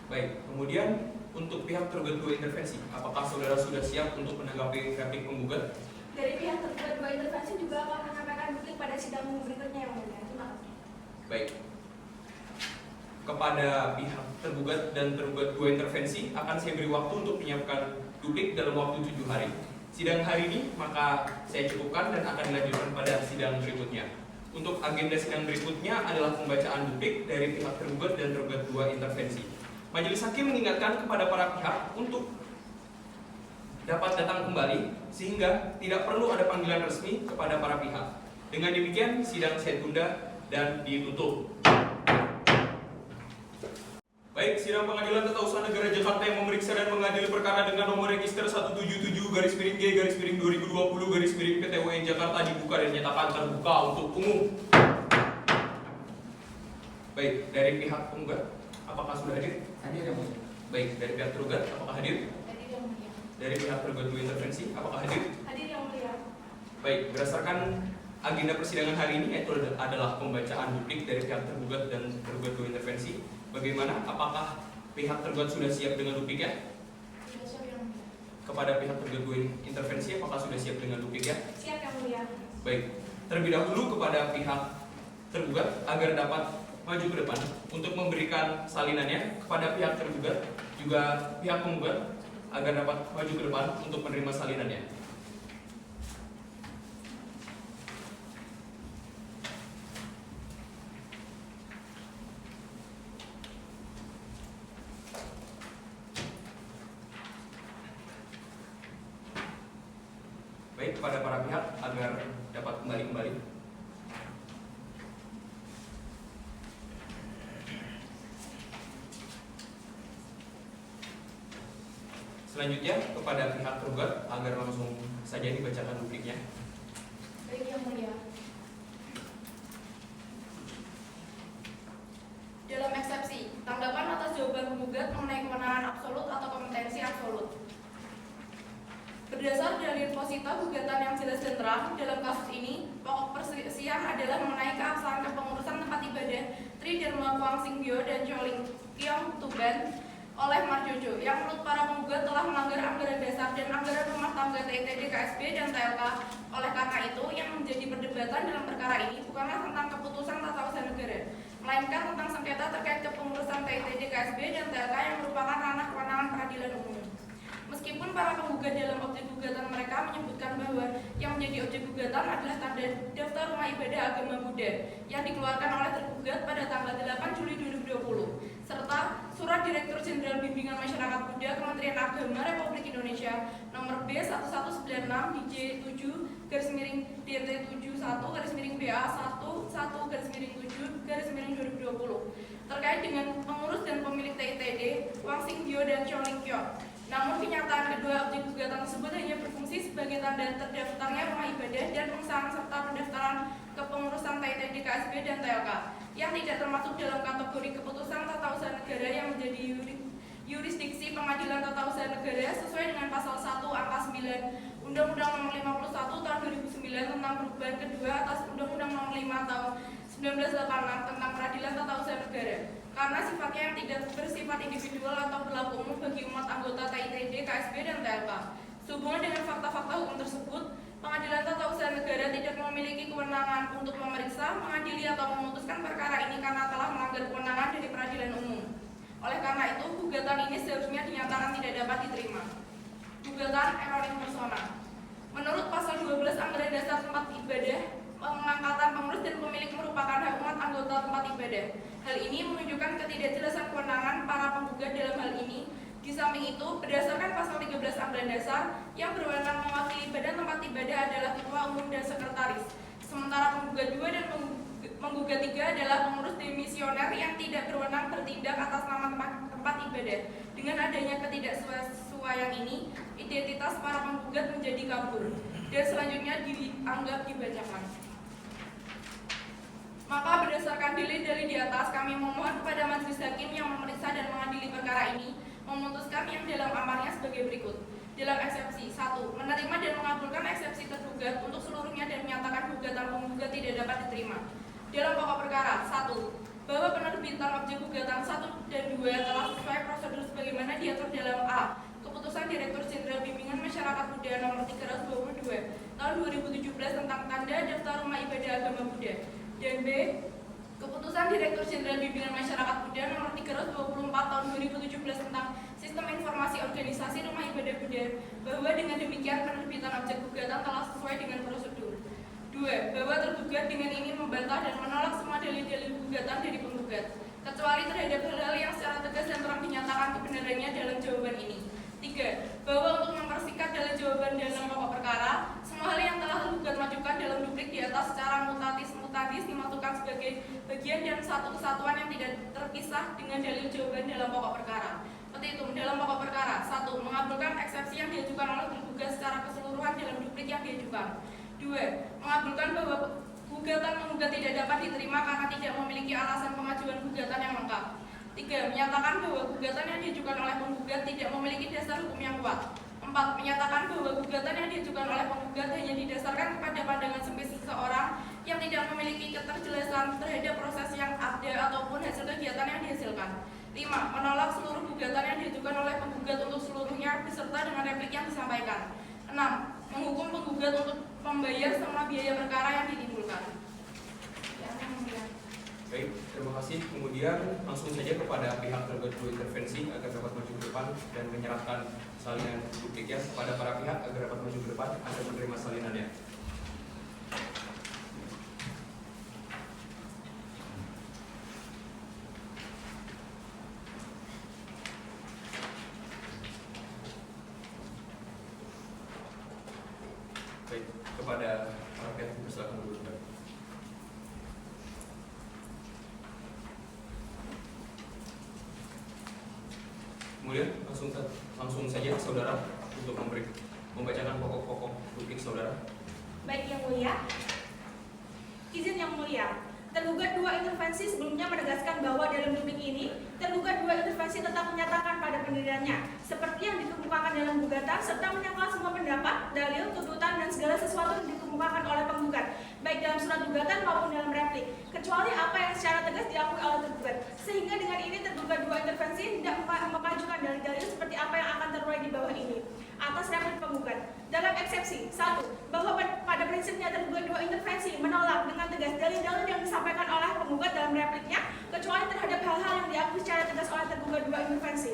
Baik, kemudian untuk pihak tergugat 2 intervensi, apakah saudara sudah siap untuk menanggapi replik penggugat? Dari pihak tergugat 2 intervensi juga akan menyampaikan replik pada sidang berikutnya yang mulia. Terima kasih. Baik. kepada pihak tergugat dan tergugat 2 intervensi akan saya beri waktu untuk menyiapkan duplik dalam waktu 7 hari. Sidang hari ini maka saya cukupkan dan akan dilanjutkan pada sidang berikutnya. Untuk agenda sidang berikutnya adalah pembacaan duplik dari pihak tergugat dan tergugat 2 intervensi. Majelis Hakim mengingatkan kepada para pihak untuk dapat datang kembali sehingga tidak perlu ada panggilan resmi kepada para pihak. Dengan demikian sidang saya tunda dan ditutup. Baik, sidang Pengadilan Tata Usaha Negara Jakarta yang memeriksa dan mengadili perkara dengan nomor register 177-G-2020-PT UN Jakarta dibuka dan dinyatakan terbuka untuk umum. Baik, dari pihak penggugat, apakah sudah hadir? Hadir yang mulia. Baik, dari pihak tergugat, apakah hadir? Hadir yang mulia. Dari pihak tergugat 2 intervensi, apakah hadir? Hadir yang mulia. Baik, berdasarkan agenda persidangan hari ini yaitu adalah pembacaan duplik dari pihak tergugat dan tergugat 2 intervensi. Bagaimana? Apakah pihak tergugat sudah siap dengan dupliknya? Sudah siap yang mulia. Kepada pihak tergugat 2 intervensi, apakah sudah siap dengan dupliknya? Siap yang mulia. Baik, terlebih dahulu kepada pihak tergugat agar dapat maju ke depan untuk memberikan salinannya kepada pihak tergugat juga pihak penggugat agar dapat maju ke depan untuk menerima salinannya. Baik, kepada para pihak agar dapat kembali. Selanjutnya kepada pihak tergugat agar langsung saja dibacakan dupliknya. Baik yang mulia. Dalam eksepsi, tanggapan atas jawaban penggugat mengenai kewenangan absolut atau kompetensi absolut. Berdasar dalil posita gugatan yang jelas dan terang, dalam kasus ini, pokok perselisihan adalah mengenai keabsahan kepengurusan tempat ibadah Tri Dharma Kuang Sing Bio dan Choling Kiong Tuban oleh Marjojo, yang menurut para penggugat telah melanggar anggaran dasar dan anggaran rumah tangga TITD KSB dan TLK. Oleh karena itu, yang menjadi perdebatan dalam perkara ini bukanlah tentang keputusan tata usaha negara, melainkan tentang sengketa terkait kepengurusan TITD KSB dan TLK yang merupakan ranah kewenangan peradilan umum. Meskipun para penggugat dalam objek gugatan mereka menyebutkan bahwa yang menjadi objek gugatan adalah tanda daftar rumah ibadah agama Buddha yang dikeluarkan oleh tergugat pada tanggal 8 Juli 2020, serta Surat Direktur Jenderal Bimbingan Masyarakat Buddha Kementerian Agama Republik Indonesia nomor B1196/DJ7-DT21-BA11-7/2020 terkait dengan pengurus dan pemilik TITD Wang Sing Bio dan Choling Kiong. Namun kenyataan kedua objek gugatan tersebut hanya berfungsi sebagai tanda terdaftarnya rumah ibadah dan pengesahan serta pendaftaran kepengurusan TITD KSB dan TLK yang tidak termasuk dalam kategori keputusan tata usaha negara yang menjadi yurisdiksi Pengadilan Tata Usaha Negara sesuai dengan pasal 1 angka 9 Undang-Undang Nomor 51 Tahun 2009 tentang perubahan kedua atas Undang-Undang Nomor 5 Tahun 1986 tentang Peradilan Tata Usaha Negara, karena sifatnya yang tidak bersifat individual atau berlaku umum bagi umat anggota TITD, KSB, dan TLK. Sehubungan dengan fakta-fakta hukum tersebut, Pengadilan Tata Usaha Negara tidak memiliki kewenangan untuk memeriksa, mengadili, atau memutuskan perkara ini karena telah melanggar kewenangan dari peradilan umum. Oleh karena itu, gugatan ini seharusnya dinyatakan tidak dapat diterima. Gugatan Eroning Persona. Menurut pasal 12 Anggaran Dasar Tempat Ibadah, pengangkatan pengurus dan pemilik merupakan hak umat anggota tempat ibadah. Hal ini menunjukkan ketidakjelasan kewenangan para penggugat dalam hal ini. Di samping itu, berdasarkan pasal 13 Anggaran Dasar, yang berwenang mewakili badan tempat ibadah adalah ketua umum dan sekretaris. Sementara penggugat 2 dan penggugat 3 adalah pengurus demisioner yang tidak berwenang bertindak atas nama tempat ibadah. Dengan adanya ketidaksesuaian ini, identitas para penggugat menjadi kabur dan selanjutnya dianggap dibacakan. Maka berdasarkan dalil-dalil di atas, kami memohon kepada majelis hakim yang memeriksa dan mengadili perkara ini memutuskan yang dalam amarnya sebagai berikut. Dalam eksepsi 1. Menerima dan mengabulkan eksepsi tergugat untuk seluruhnya dan menyatakan gugatan penggugat tidak dapat diterima. Dalam pokok perkara 1. Bahwa penerbitan objek gugatan 1 dan 2 telah sesuai prosedur sebagaimana diatur dalam A. Keputusan Direktur Jenderal Bimbingan Masyarakat Buddha nomor 322 tahun 2017 tentang tanda daftar rumah ibadah agama Buddha, dan B. Keputusan Direktur Jenderal Bimbingan Masyarakat Buddha Nomor 324 Tahun 2017 tentang Sistem Informasi Organisasi Rumah Ibadah Buddha, bahwa dengan demikian penerbitan objek gugatan telah sesuai dengan prosedur. 2. Bahwa tergugat dengan ini membantah dan menolak semua dalil-dalil gugatan dari penggugat, kecuali terhadap hal-hal yang secara tegas dan terang dinyatakan kebenarannya dalam jawaban ini. 3. Bahwa untuk mempersikat dalil jawaban dalam pokok perkara, semua hal yang telah tergugat majukan dalam duplik di atas secara mutadis dimasukkan sebagai bagian dan satu kesatuan yang tidak terpisah dengan dalil jawaban dalam pokok perkara. Petitum dalam pokok perkara. 1. Mengabulkan eksepsi yang diajukan oleh tergugat secara keseluruhan dalam duplik yang diajukan. 2. Mengabulkan bahwa gugatan penggugat tidak dapat diterima karena tidak memiliki alasan pengajuan gugatan yang lengkap. 3. Menyatakan bahwa gugatan yang diajukan oleh penggugat tidak memiliki dasar hukum yang kuat. 4. Menyatakan bahwa gugatan yang diajukan oleh penggugat hanya didasarkan kepada pandangan sempit seseorang yang tidak memiliki keterjelasan terhadap proses yang ada ataupun hasil kegiatan yang dihasilkan. 5. Menolak seluruh gugatan yang diajukan oleh penggugat untuk seluruhnya beserta dengan replik yang disampaikan. 6. Menghukum penggugat untuk membayar semua biaya perkara yang ditimbulkan. Baik, terima kasih. Kemudian langsung saja kepada pihak tergugat intervensi agar dapat maju ke depan dan menyerahkan salinan dupliknya kepada para pihak agar dapat maju ke depan agar menerima salinannya. Baik, kepada para pihak bersilakan dulu. Kemudian langsung saja saudara untuk membacakan pokok-pokok duplik saudara. Baik yang mulia, izin yang mulia. Tergugat 2 intervensi sebelumnya menegaskan bahwa dalam duplik ini, tergugat 2 intervensi tetap menyatakan pada pendiriannya, seperti yang dikemukakan dalam gugatan, serta menyangkal semua pendapat, dalil, tuntutan, dan segala sesuatu yang dikemukakan oleh penggugat, baik dalam surat gugatan maupun dalam replik, kecuali apa yang secara tegas diakui oleh tergugat. Sehingga dengan ini tergugat 2 intervensi tidak memajukan dalil-dalil seperti apa yang akan tertuai di bawah ini. Atas replik penggugat, dalam eksepsi 1. Bahwa pada prinsipnya tergugat 2 intervensi menolak dengan tegas dalil-dalil yang disampaikan oleh penggugat dalam repliknya, kecuali terhadap hal-hal yang diakui secara tegas oleh tergugat 2 intervensi.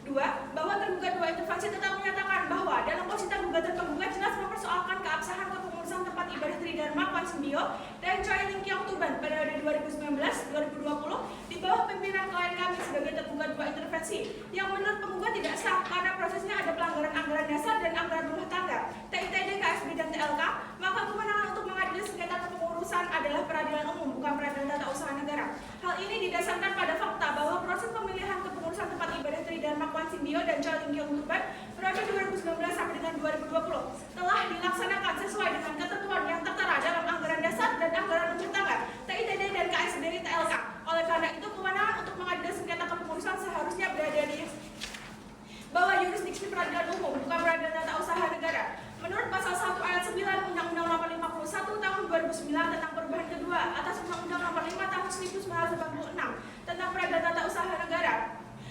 2. Bahwa tergugat 2 intervensi tetap menyatakan bahwa dalam posisi gugatan penggugat jelas mempersoalkan keabsahan kepengurusan tempat ibadah Tridharma Konsimbio dan Choi Ling Kiong Tuban periode 2019-2020 di bawah pimpinan klien kami sebagai tergugat 2 intervensi yang menurut penggugat tidak sah karena prosesnya ada pelanggaran anggaran dasar dan anggaran rumah tangga, TITD, KSB, dan TLK, maka kewenangan untuk mengadili sengketa kepengurusan adalah peradilan umum, bukan peradilan tata usaha negara. Hal ini didasarkan pada fakta bahwa proses pemilihan kepengurusan tempat ibadah Tridharma Konsimbio dan Choi Ling Kiong Tuban periode 2019 sampai dengan 2020 telah dilaksanakan sesuai dengan ketentuan yang tertera dalam anggaran dasar dan anggaran rumah tangga, TITD, dan KSB, TLK. Oleh karena itu, kewenangan untuk mengadili sengketa kepengurusan seharusnya berada di bawah yurisdiksi peradilan umum, bukan peradilan tata usaha negara. Menurut pasal 1 ayat 9 Undang-Undang Nomor 51 Tahun 2009 tentang perubahan kedua atas Undang-Undang Nomor 5 Tahun 1986 tentang peradilan tata usaha negara.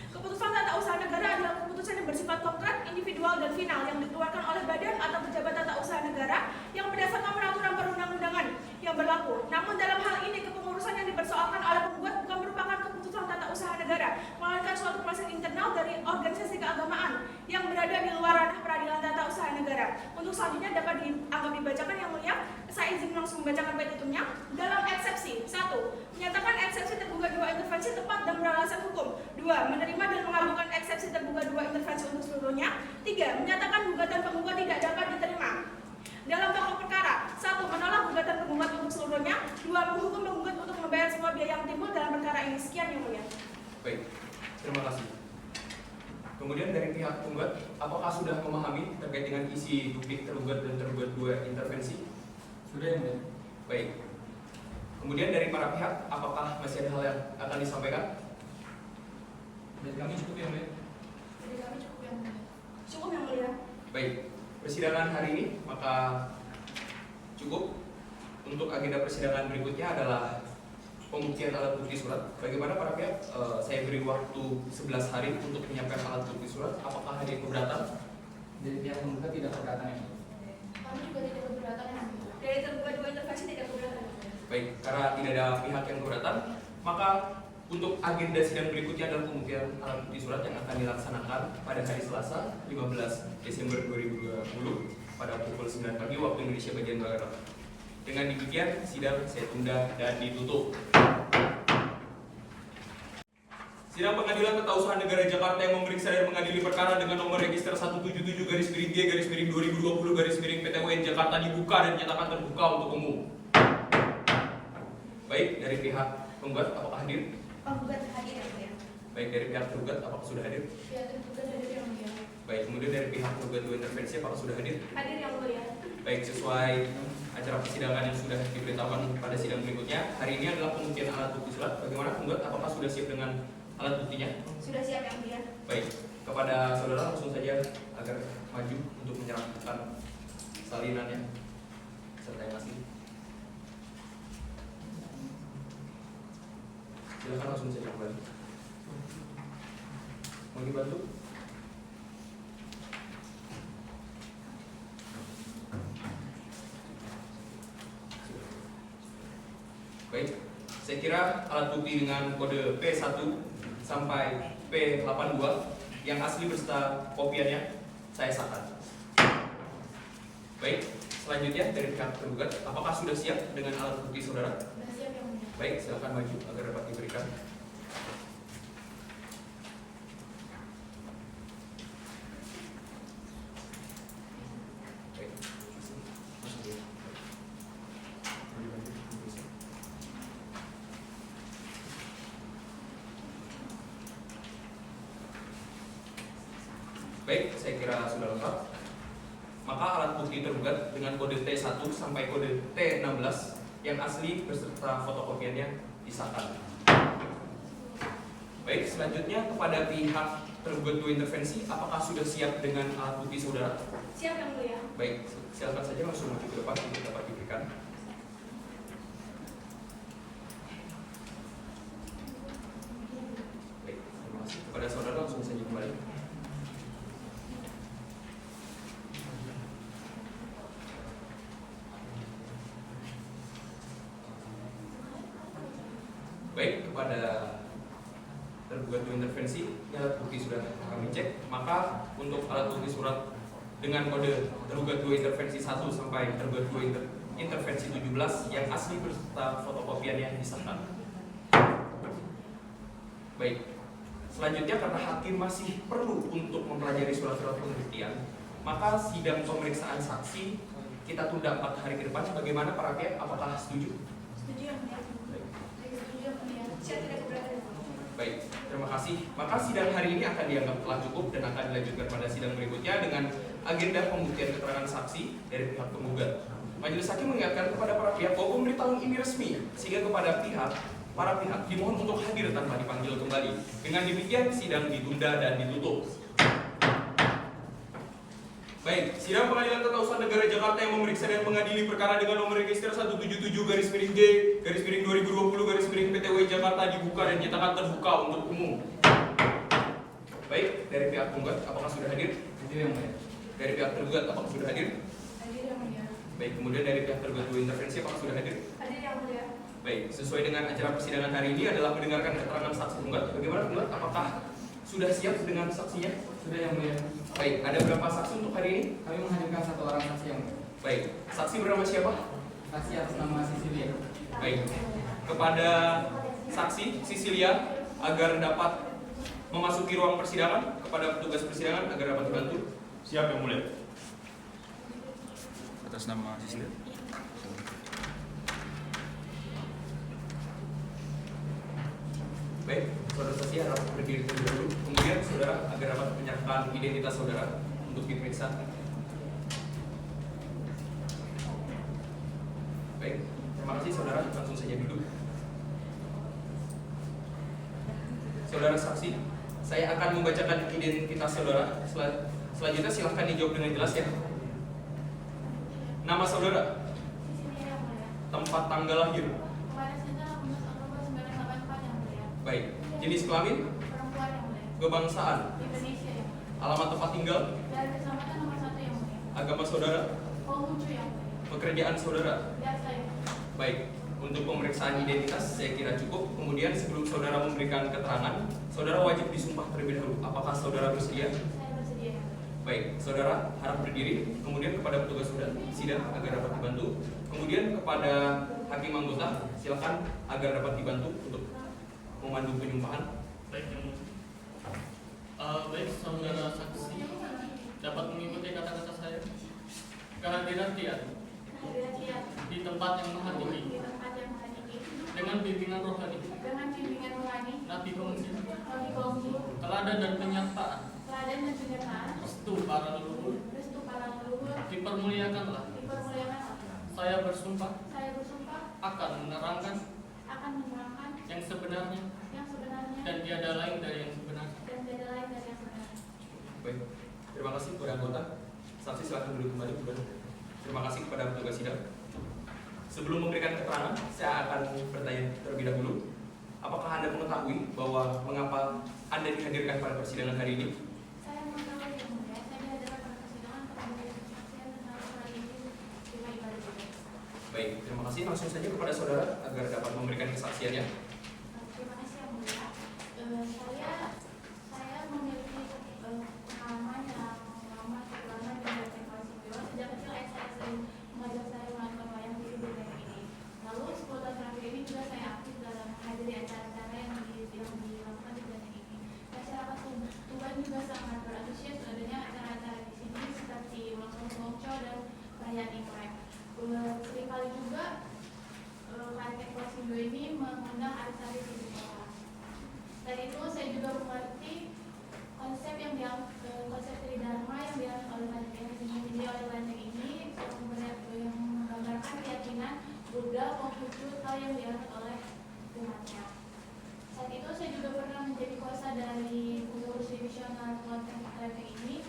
Keputusan tata usaha negara adalah keputusan yang bersifat konkret, individual, dan final yang dikeluarkan oleh badan atau pejabat tata usaha negara yang berdasarkan peraturan perundang-undangan yang berlaku. Namun dalam hal ini kepengurusan yang dipersoalkan oleh penggugat bukan merupakan keputusan tata usaha negara, melainkan suatu proses internal dari organisasi keagamaan yang berada di luar ranah peradilan tata usaha negara. Untuk selanjutnya dapat dianggap dibacakan yang mulia, saya izin langsung membacakan petitumnya. Dalam eksepsi 1. Menyatakan eksepsi tergugat 2 intervensi tepat dan beralasan hukum. 2. Menerima dan mengabulkan eksepsi tergugat 2 intervensi untuk seluruhnya. 3. Menyatakan gugatan penggugat tidak dapat diterima dalam pokok perkara. 1. Menolak gugatan penggugat untuk seluruhnya. 2. Menghukum penggugat untuk membayar semua biaya yang timbul dalam perkara ini. Sekian yang mulia. Baik, terima kasih. Kemudian dari pihak penggugat, apakah sudah memahami terkait dengan isi duplik tergugat dan tergugat 2 intervensi? Sudah ya, Mbak? Baik. Kemudian dari para pihak, apakah masih ada hal yang akan disampaikan? Dari kami cukup ya, Mbak? Dari kami cukup yang mulia. Cukup yang mulia. Baik, persidangan hari ini maka cukup. Untuk agenda persidangan berikutnya adalah pembuktian alat bukti surat. Bagaimana para pihak? Saya beri waktu 11 hari untuk menyiapkan alat bukti surat. Apakah ada yang keberatan? Dari pihak penggugat tidak keberatan ya? Kami juga tidak keberatan yang mulia. Dari tergugat 2 intervensi tidak keberatan. Baik, karena tidak ada pihak yang keberatan, Maka untuk agenda sidang berikutnya adalah pembuktian alat bukti surat yang akan dilaksanakan pada hari Selasa 15 Desember 2020 pada pukul 9 pagi waktu Indonesia bagian Barat. Dengan demikian sidang saya tunda dan ditutup. Sidang Pengadilan Tata Usaha Negara Jakarta yang memeriksa dan mengadili perkara dengan nomor register 177-G-2020-PTWN Jakarta dibuka dan dinyatakan terbuka untuk umum. Baik, dari pihak penggugat apakah hadir? Penggugat hadir yang mulia. Baik, dari pihak tergugat apakah sudah hadir? Ya, tergugat hadir yang mulia. Baik, kemudian dari pihak penggugat dua intervensi apakah sudah hadir? Hadir yang mulia. Baik, sesuai acara persidangan yang sudah diberitahukan pada sidang berikutnya, hari ini adalah pembuktian alat bukti surat. Bagaimana penggugat? Apakah sudah siap dengan alat buktinya? Sudah siap yang mulia. Baik, kepada saudara langsung saja agar maju untuk menyerahkan salinannya serta yang asli. Silakan langsung saja kembali. Mau dibantu? Baik, saya kira alat bukti dengan kode P1 sampai P82 yang asli beserta kopiannya saya sahkan. Baik, selanjutnya dari pihak tergugat, apakah sudah siap dengan alat bukti saudara? Sudah siap yang mulia. Baik, silakan maju agar dapat diberikan. Baik, masuk ya. Baik, saya kira sudah lengkap. Maka alat bukti tergugat dengan kode T1 sampai kode T16 yang asli beserta fotokopiannya disahkan. Baik, selanjutnya kepada pihak tergugat dua intervensi, apakah sudah siap dengan alat bukti saudara? Siap yang mulia. Baik, silakan saja langsung maju ke depan untuk dapat diberikan. Baik, terima kasih. Kepada saudara langsung saja kembali. Baik, kepada tergugat dua intervensi, alat bukti sudah kami cek. Maka untuk alat bukti surat dengan kode tergugat dua intervensi 1 sampai tergugat dua intervensi 17 yang asli beserta fotokopiannya disahkan. Baik, selanjutnya karena hakim masih perlu untuk mempelajari surat-surat pembuktian, maka sidang pemeriksaan saksi kita tunda 4 hari ke depan. Bagaimana para pihak? Apakah setuju? Setuju yang mulia. Baik. Setuju yang mulia. Siap tidak keberatan. Baik, terima kasih. Maka sidang hari ini akan dianggap telah cukup dan akan dilanjutkan pada sidang berikutnya dengan agenda pembuktian keterangan saksi dari pihak penggugat. Majelis Hakim mengingatkan kepada para pihak bahwa pemberitahuan ini resmi, sehingga kepada para pihak dimohon untuk hadir tanpa dipanggil kembali. Dengan demikian sidang ditunda dan ditutup. Baik, sidang Pengadilan Tata Usaha Negara Jakarta yang memeriksa dan mengadili perkara dengan nomor register 177-G-2020-PTWN Jakarta dibuka dan dinyatakan terbuka untuk umum. Baik, dari pihak penggugat apakah sudah hadir? Hadir yang mulia. Dari pihak tergugat apakah sudah hadir? Hadir yang mulia. Baik, kemudian dari pihak tergugat dua intervensi apakah sudah hadir? Hadir yang mulia. Baik, sesuai dengan acara persidangan hari ini adalah mendengarkan keterangan saksi penggugat. Bagaimana penggugat? Apakah sudah siap dengan saksinya? Sudah yang mulia. Baik, ada berapa saksi untuk hari ini? Kami menghadirkan 1 orang saksi yang mulia. Baik, saksi bernama siapa? Saksi atas nama Sisilia. Baik, kepada saksi Sisilia agar dapat memasuki ruang persidangan, kepada petugas persidangan agar dapat dibantu. Siap yang mulia. Atas nama Sisilia. Baik, saudara saksi harap berdiri terlebih dahulu. Kemudian saudara agar dapat menyerahkan identitas saudara untuk diperiksa. Baik, terima kasih saudara. Langsung saja duduk. Saudara saksi, saya akan membacakan identitas saudara. Selanjutnya silahkan dijawab dengan jelas ya. Nama saudara, Sisilia yang mulia. tempat tanggal lahir, Kemarin saja 15 Oktober 1984 yang mulia. baik, jenis kelamin, Perempuan yang mulia. kebangsaan, Indonesia yang mulia. alamat tempat tinggal, Dari kecamatan nomor 1 yang mulia. agama saudara, Konghucu yang mulia. pekerjaan saudara. Jaksa yang mulia. Baik, Untuk pemeriksaan identitas saya kira cukup. Kemudian sebelum saudara memberikan keterangan, saudara wajib disumpah terlebih dahulu. Apakah saudara bersedia? Saya bersedia. Baik, saudara harap berdiri. Kemudian kepada petugas sidang agar dapat dibantu. Kemudian kepada hakim anggota silakan agar dapat dibantu untuk memandu penyumpahan. Baik, yang mulia. Baik, saudara saksi dapat mengikuti kata-kata saya. Kehadiran Tian Kehadiran Tian di tempat yang maha tinggi di tempat yang maha tinggi dengan bimbingan rohani, dengan bimbingan rohani, nabi kongsi, nabi kongsi, teladan dan penyertaan, teladan dan penyertaan, restu para leluhur, restu para leluhur, dipermuliakanlah. dipermuliakan. Saya bersumpah Saya bersumpah akan menerangkan akan menerangkan yang sebenarnya yang sebenarnya dan tiada lain dari yang sebenarnya. dan tiada lain dari yang sebenarnya. Baik, terima kasih kepada anggota. Saksi silakan duduk kembali. Terima kasih kepada petugas sidang. Sebelum memberikan keterangan, saya akan bertanya terlebih dahulu. Apakah Anda mengetahui bahwa mengapa Anda dihadirkan pada persidangan hari ini? Saya mengetahui yang mulia, saya dihadirkan pada persidangan pada kesaksian tentang surat izin terima ibadah juga. Baik, terima kasih. Langsung saja kepada saudara agar dapat memberikan kesaksiannya. Terima kasih yang mulia. Saya memiliki pengalaman yang lama selama di Benteng Sipil. Sejak kecil ayah saya sering mengajak saya menonton wayang di benteng ini. Lalu 10 tahun terakhir ini juga saya aktif dalam menghadiri acara-acara yang dilakukan di benteng ini. Masyarakat Tuban juga sangat berantusias adanya acara-acara di sini seperti ulang tahun Mongco dan perayaan Imlek. Seringkali juga KTP Kosindo ini mengundang aris-aris di sekolah. Dan itu saya juga mengerti konsep konsep Tridharma yang diangkat oleh Benteng ini yang menggambarkan keyakinan Buddha, Konghucu, atau yang diangkat oleh umatnya. Saat itu saya juga pernah menjadi kuasa dari pengurus divisional Benteng ini.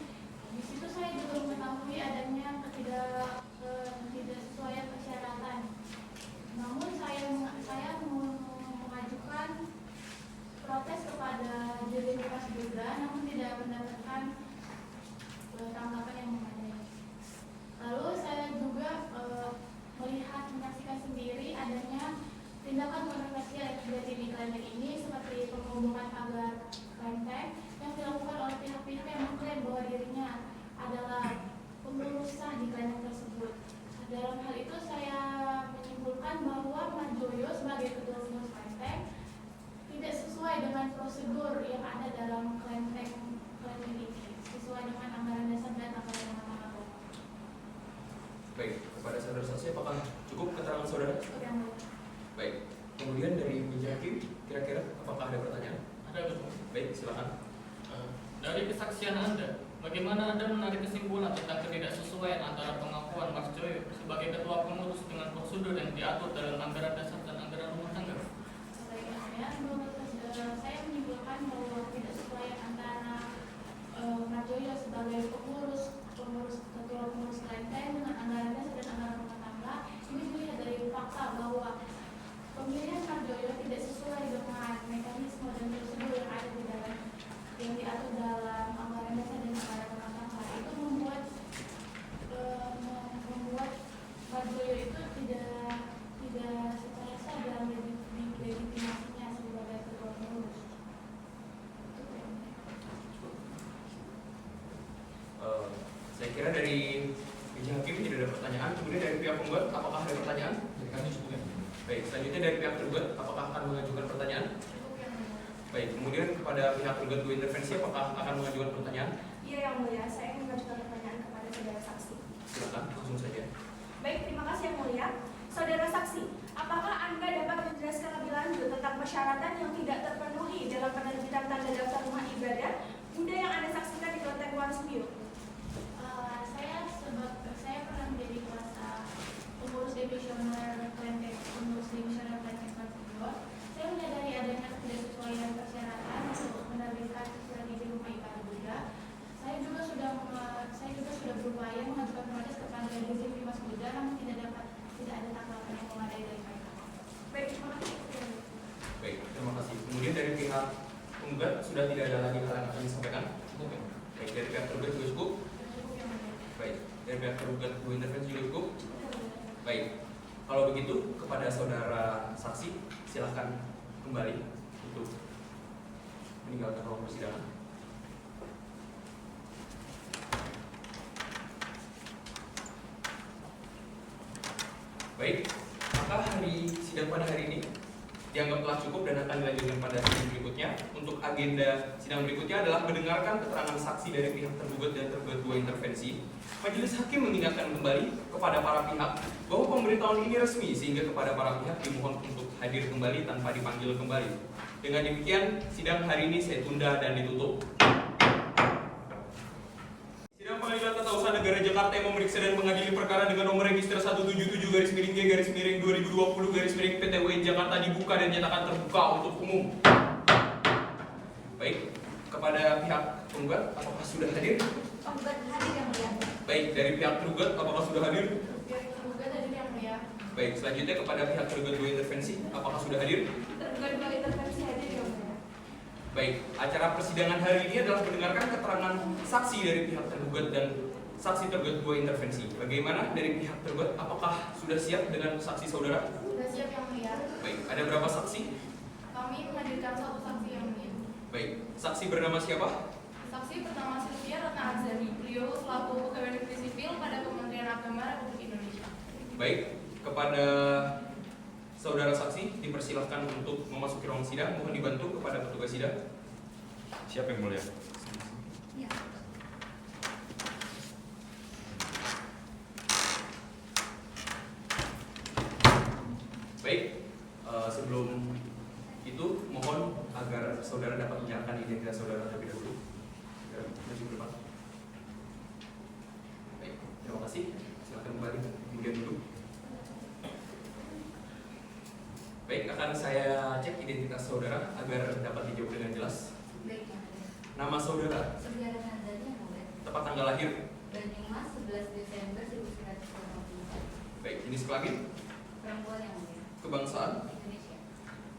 Di situ saya juga mengetahui adanya ketidaksesuaian persyaratan. Namun saya mengajukan protes kepada Dirjen Bimas juga, namun tidak mendapatkan tanggapan yang memadai. Lalu saya juga menyaksikan sendiri adanya tindakan kontroversial yang terjadi di kelenteng ini seperti penghubungan pagar kelenteng yang dilakukan oleh pihak-pihak yang mengklaim bahwa dirinya adalah pengurus sah di kelenteng tersebut. Dalam hal itu saya menyimpulkan bahwa Marjoyo sebagai ketua pengurus kelenteng tidak sesuai dengan prosedur yang ada dalam kelenteng ini, sesuai dengan anggaran dasar dan anggaran rumah tangga pokok. Baik, kepada saudara saksi apakah cukup keterangan saudara? Yang mulia. Baik, kemudian dari meja hakim, kira-kira apakah ada pertanyaan? Ada betul. Baik, silakan. Dari kesaksian Anda, bagaimana Anda menarik kesimpulan tentang ketidaksesuaian antara pengakuan Mas Joyo sebagai ketua pengurus dengan prosedur yang diatur dalam anggaran dasar dan anggaran rumah tangga? Saya menyimpulkan bahwa tidak sesuai antara Marjoyo sebagai ketua pengurus kelenteng dengan anggaran dasar dan anggaran rumah tangga. Ini dilihat dari fakta bahwa pemilihan Marjoyo tidak sesuai dengan mekanisme dan prosedur yang ada di dalam yang diatur dalam anggaran dasar dan anggaran rumah tangga. Itu membuat Marjoyo itu tidak secara sah dalam legitimasinya sebagai ketua pengurus. Saya kira dari meja hakim tidak ada pertanyaan. Kemudian dari pihak penggugat, apakah ada pertanyaan? Dari kami cukup ya. Baik, selanjutnya dari pihak tergugat, apakah akan mengajukan pertanyaan? Baik, kemudian kepada pihak tergugat dua intervensi, apakah akan mengajukan pertanyaan? Iya yang mulia, saya ingin mengajukan pertanyaan kepada saudara saksi. Silakan, langsung saja. Baik, terima kasih yang mulia. Saudara saksi, apakah Anda dapat menjelaskan lebih lanjut tentang persyaratan yang tidak terpenuhi dalam penerbitan tanda daftar rumah ibadah Buddha yang Anda saksikan di Kelenteng Wansmio? Saya pernah menjadi kuasa pengurus divisional Kelenteng Wansmio. Saya menyadari adanya ketidaksesuaian persyaratan untuk menerbitkan surat izin rumah ibadah Buddha. Saya juga sudah berupaya mengajukan protes kepada Dirjen Bimas Buddha, namun tidak ada tanggapan yang memadai dari mereka. Baik, terima kasih. Baik, terima kasih. Kemudian dari pihak penggugat sudah tidak ada lagi hal yang akan disampaikan. Cukup ya? Baik, dari pihak tergugat juga cukup. Baik, dari pihak tergugat dua intervensi juga cukup. Baik, Kalau begitu, kepada saudara saksi, silahkan kembali untuk meninggalkan ruang persidangan. Baik, maka sidang pada hari ini dianggap telah cukup dan akan dilanjutkan pada sidang berikutnya. Untuk agenda sidang berikutnya adalah mendengarkan keterangan saksi dari pihak tergugat dan tergugat 2 intervensi. Majelis Hakim mengingatkan kembali kepada para pihak bahwa pemberitahuan ini resmi, sehingga kepada para pihak dimohon untuk hadir kembali tanpa dipanggil kembali. Dengan demikian, sidang hari ini saya tunda dan ditutup. Sidang Pengadilan Tata Usaha Negara Jakarta yang memeriksa dan mengadili perkara dengan nomor register 177-G-2020 PT UIN Jakarta dibuka dan nyatakan terbuka untuk umum. Baik, kepada pihak penggugat, apakah sudah hadir? Penggugat hadir yang mulia. Baik, dari pihak tergugat, apakah sudah hadir? Tergugat hadir yang mulia. Baik, selanjutnya kepada pihak tergugat 2 intervensi, apakah sudah hadir? Tergugat 2 intervensi hadir yang mulia. Baik, acara persidangan hari ini adalah mendengarkan keterangan saksi dari pihak tergugat dan saksi tergugat 2 intervensi. Bagaimana dari pihak tergugat, apakah sudah siap dengan saksi saudara? Sudah siap yang mulia. Baik, ada berapa saksi? Kami menghadirkan 1 saksi yang mulia. Baik, saksi bernama siapa? Saksi pertama Sylvia Ratna Arzani. Beliau selaku pegawai negeri sipil pada Kementerian Agama Republik Indonesia. Baik, kepada saudara saksi dipersilahkan untuk memasuki ruang sidang. Mohon dibantu kepada petugas sidang. Siap yang mulia. Ya. Baik, sebelum itu mohon agar saudara dapat menyerahkan identitas saudara terlebih dahulu. Ya, maju ke depan. Baik, terima kasih. Silakan kembali, kemudian duduk. Baik, akan saya cek identitas saudara agar dapat dijawab dengan jelas. Baik, yang mulia. Nama saudara, Sylvia Ratna Arzani yang mulia. tepat tanggal lahir. Banyumas 11 Desember 1984. Baik, jenis kelamin, Perempuan yang mulia. kebangsaan, Indonesia.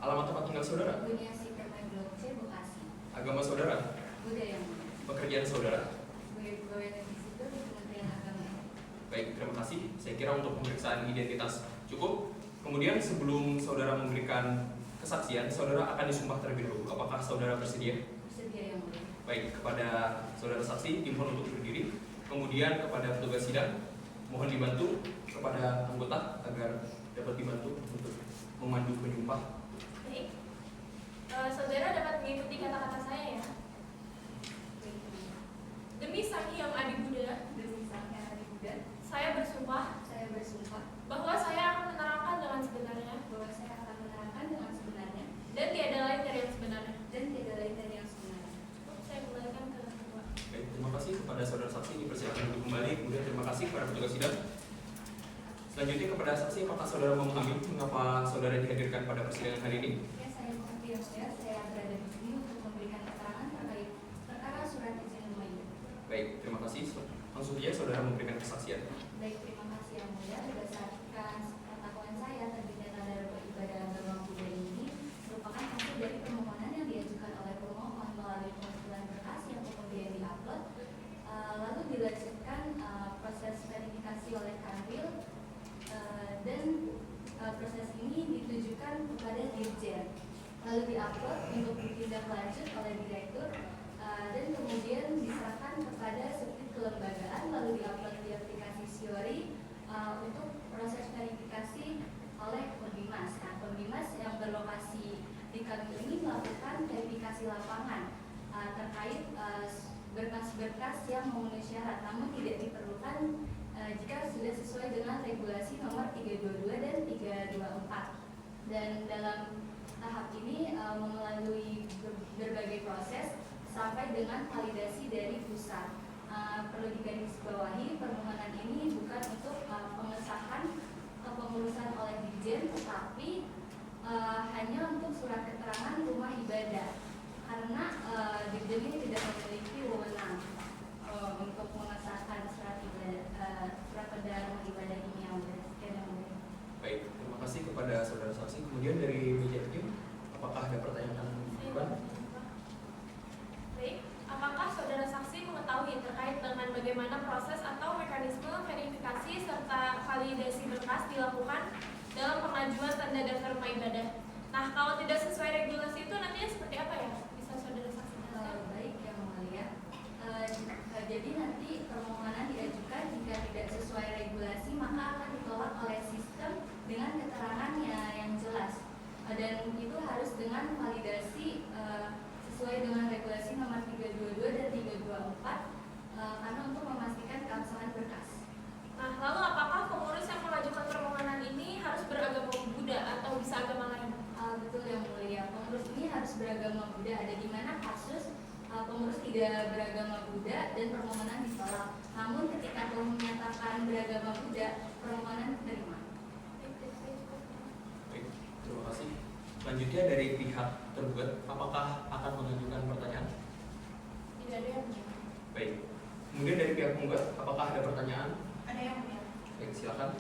alamat tempat tinggal saudara, Buniasi Permai Blok C, Bekasi. agama saudara, Buddha yang mulia. pekerjaan saudara. Sebagai pegawai negeri sipil di Kementerian Agama. Baik, terima kasih. Saya kira untuk pemeriksaan identitas cukup. Kemudian sebelum saudara memberikan kesaksian, saudara akan disumpah terlebih dahulu. Apakah saudara bersedia? Bersedia yang mulia. Baik, kepada saudara saksi, dimohon untuk berdiri. Kemudian kepada petugas sidang, mohon dibantu kepada anggota agar dapat dibantu untuk memandu penyumpah. Baik. Saudara dapat mengikuti kata-kata saya ya. Baik, yang mulia. Demi Sang Hyang Adi Buddha, Demi Sang Hyang Adi Buddha, saya bersumpah saya bersumpah bahwa saya akan menerangkan dengan sebenarnya bahwa saya akan menerangkan dengan sebenarnya dan tiada lain dari yang sebenarnya. dan tidak lain dari yang sebenarnya. Saya kembalikan ke ketua. Baik, terima kasih kepada saudara saksi. Dipersilakan untuk kembali. Kemudian terima kasih kepada petugas sidang. Selanjutnya kepada saksi, apakah saudara memahami mengapa saudara dihadirkan pada persidangan hari ini? Ya, saya mengerti yang mulia. Saya berada di sini untuk memberikan keterangan terkait perkara surat izin rumah ini. Baik, terima kasih. Langsung saja saudara memberikan kesaksian. Baik, terima kasih yang mulia. Berdasarkan pengetahuan saya, terbitnya tanda beribadah agama Buddha ini merupakan hasil dari permohonan yang diajukan oleh pemohon melalui pengumpulan berkas yang kemudian diupload, lalu dilanjutkan proses verifikasi oleh Kanwil, dan proses ini ditujukan kepada Dirjen, lalu diupload untuk ditindaklanjut oleh direktur, dan kemudian diserahkan kepada subdit kelembagaan, lalu diupload di aplikasi Siori untuk proses verifikasi oleh Pembimas. Nah, Pembimas yang berlokasi di Kanwil ini melakukan verifikasi lapangan terkait berkas-berkas yang memenuhi syarat, namun tidak diperlukan jika sudah sesuai dengan regulasi nomor 322 dan 324. Dan dalam tahap ini melalui berbagai proses sampai dengan validasi dari pusat. Perlu digarisbawahi, permohonan ini bukan untuk pengesahan kepengurusan oleh Dirjen, tetapi hanya untuk surat keterangan rumah ibadah, karena Dirjen ini tidak memiliki wewenang untuk mengesahkan surat keterangan rumah ibadah ini yang berbeda. Baik, terima kasih kepada saudara saksi. Kemudian dari meja hakim, apakah ada pertanyaan? Baik, apakah saudara saksi mengetahui terkait dengan bagaimana proses atau mekanisme verifikasi serta validasi berkas dilakukan? pengajuan tanda daftar rumah ibadah. Nah, kalau tidak sesuai regulasi itu nantinya seperti apa ya? Bisa saudara saksikan? Baik, Yang Mulia. Jadi nanti permohonan diajukan jika tidak sesuai regulasi maka akan ditolak oleh sistem dengan keterangannya yang jelas. Dan itu harus dengan validasi sesuai dengan regulasi nomor 322 dan 324 karena untuk memastikan keabsahan berkas. Nah, lalu apakah pengurus yang mengajukan permohonan ini harus beragama Buddha atau bisa agama lain? Betul Yang Mulia, pengurus ini harus beragama Buddha. Ada di mana kasus pengurus tidak beragama Buddha dan permohonan ditolak. Namun ketika telah menyatakan beragama Buddha, permohonan diterima. Baik, terima kasih. Selanjutnya dari pihak tergugat, apakah akan mengajukan pertanyaan? Tidak ada yang mulia. Baik. Kemudian dari pihak penggugat, apakah ada pertanyaan? Ada yang mulia. Baik, silakan.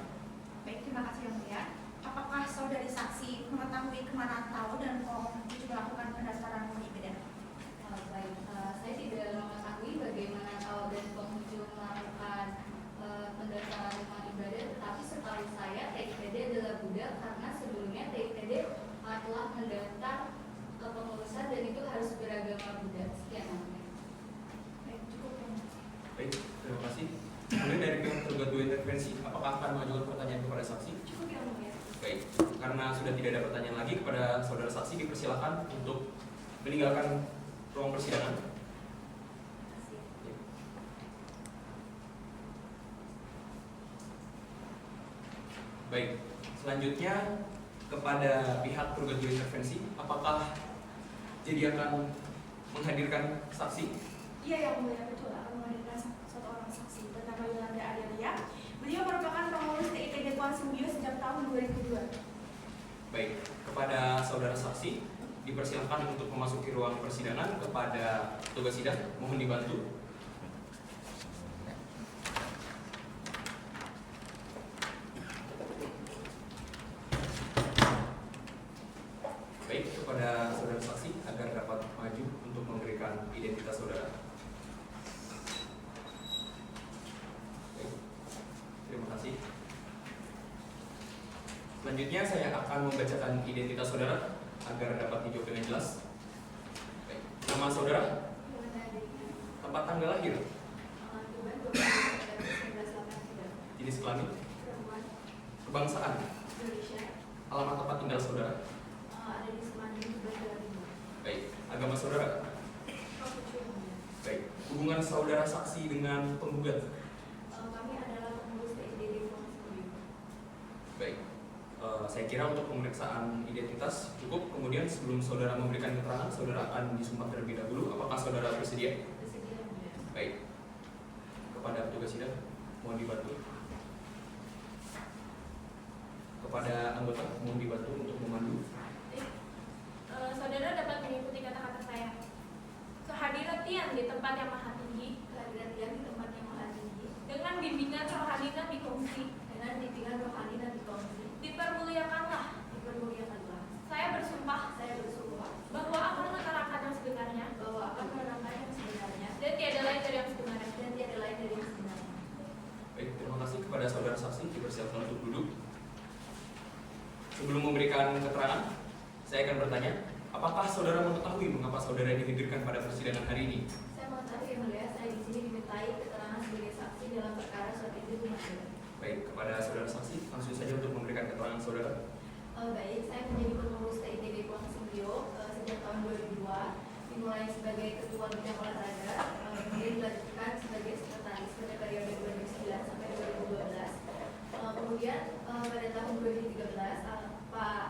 Baik, terima kasih yang mulia. Apakah saudari saksi mengetahui kemana tahu dan kok itu melakukan pendaftaran rumah ibadah? Baik, saya tidak mengetahui bagaimana tahu dan pengunjung melakukan pendaftaran rumah ibadah, tetapi setahu saya TIPD adalah Buddha karena sebelumnya TIPD telah mendaftar ke kepengurusan dan itu harus beragama Buddha. Sekian namanya. Baik, cukup yang mulia. Baik, terima kasih. Kemudian dari pihak tergugat dua intervensi, apakah akan mengajukan pertanyaan kepada saksi? Cukup yang mulia. Baik, karena sudah tidak ada pertanyaan lagi kepada saudara saksi, dipersilakan untuk meninggalkan ruang persidangan. Baik, selanjutnya kepada pihak tergugat dua intervensi, apakah jadi akan menghadirkan saksi? Iya yang mulia, betul akan menghadirkan satu orang saksi bernama Yolanda Adelia. Beliau merupakan pengurus TIPD Kuala Sembio sejak tahun 2002. Baik, kepada saudara saksi dipersilakan untuk memasuki ruang persidangan. Kepada petugas sidang mohon dibantu. Baik, kepada saudara saksi agar dapat maju untuk memberikan identitas saudara. Baik, terima kasih. Selanjutnya saya akan membacakan identitas saudara agar dapat dijawab dengan jelas. Baik. Nama saudara, tempat tanggal lahir, jenis kelamin, kebangsaan, alamat tempat tinggal saudara. Baik. Agama saudara. Baik. Hubungan saudara saksi dengan penggugat. Kami adalah pengurus TIPD Kuala Sembio. Baik. Saya kira untuk pemeriksaan identitas cukup. Kemudian sebelum saudara memberikan keterangan, saudara akan disumpah terlebih dahulu. Apakah saudara bersedia? Bersedia, Mulia. Baik. Kepada petugas sidang, mohon dibantu. Kepada anggota, mohon dibantu untuk memandu. Saudara dapat mengikuti kata-kata saya. Kehadiran Tian di tempat yang maha tinggi, Kehadiran Tian di tempat yang maha tinggi, dengan bimbingan rohani dan dikongsi, dengan bimbingan rohani dan dikongsi, dipermuliakanlah. dipermuliakanlah. Saya bersumpah Saya bersumpah bahwa akan menerangkan yang sebenarnya bahwa akan menerangkan yang sebenarnya dan tiada lain dari yang sebenarnya. dan tiada lain dari yang sebenarnya. Baik, terima kasih kepada saudara saksi. Dipersilakan untuk duduk. Sebelum memberikan keterangan, saya akan bertanya, apakah saudara mengetahui mengapa saudara dihadirkan pada persidangan hari ini? Saya mengetahui yang mulia, saya di sini dimintai keterangan sebagai saksi dalam perkara surat itu Mulia. Baik, kepada saudara saksi, langsung saja untuk memberikan keterangan saudara. Baik, saya menjadi pengurus TIPD Kuala Sembio sejak tahun 2002, dimulai sebagai ketua bidang olahraga, kemudian dilanjutkan sebagai sekretaris pada periode 2009 sampai 2012. Kemudian pada tahun 2013 Pak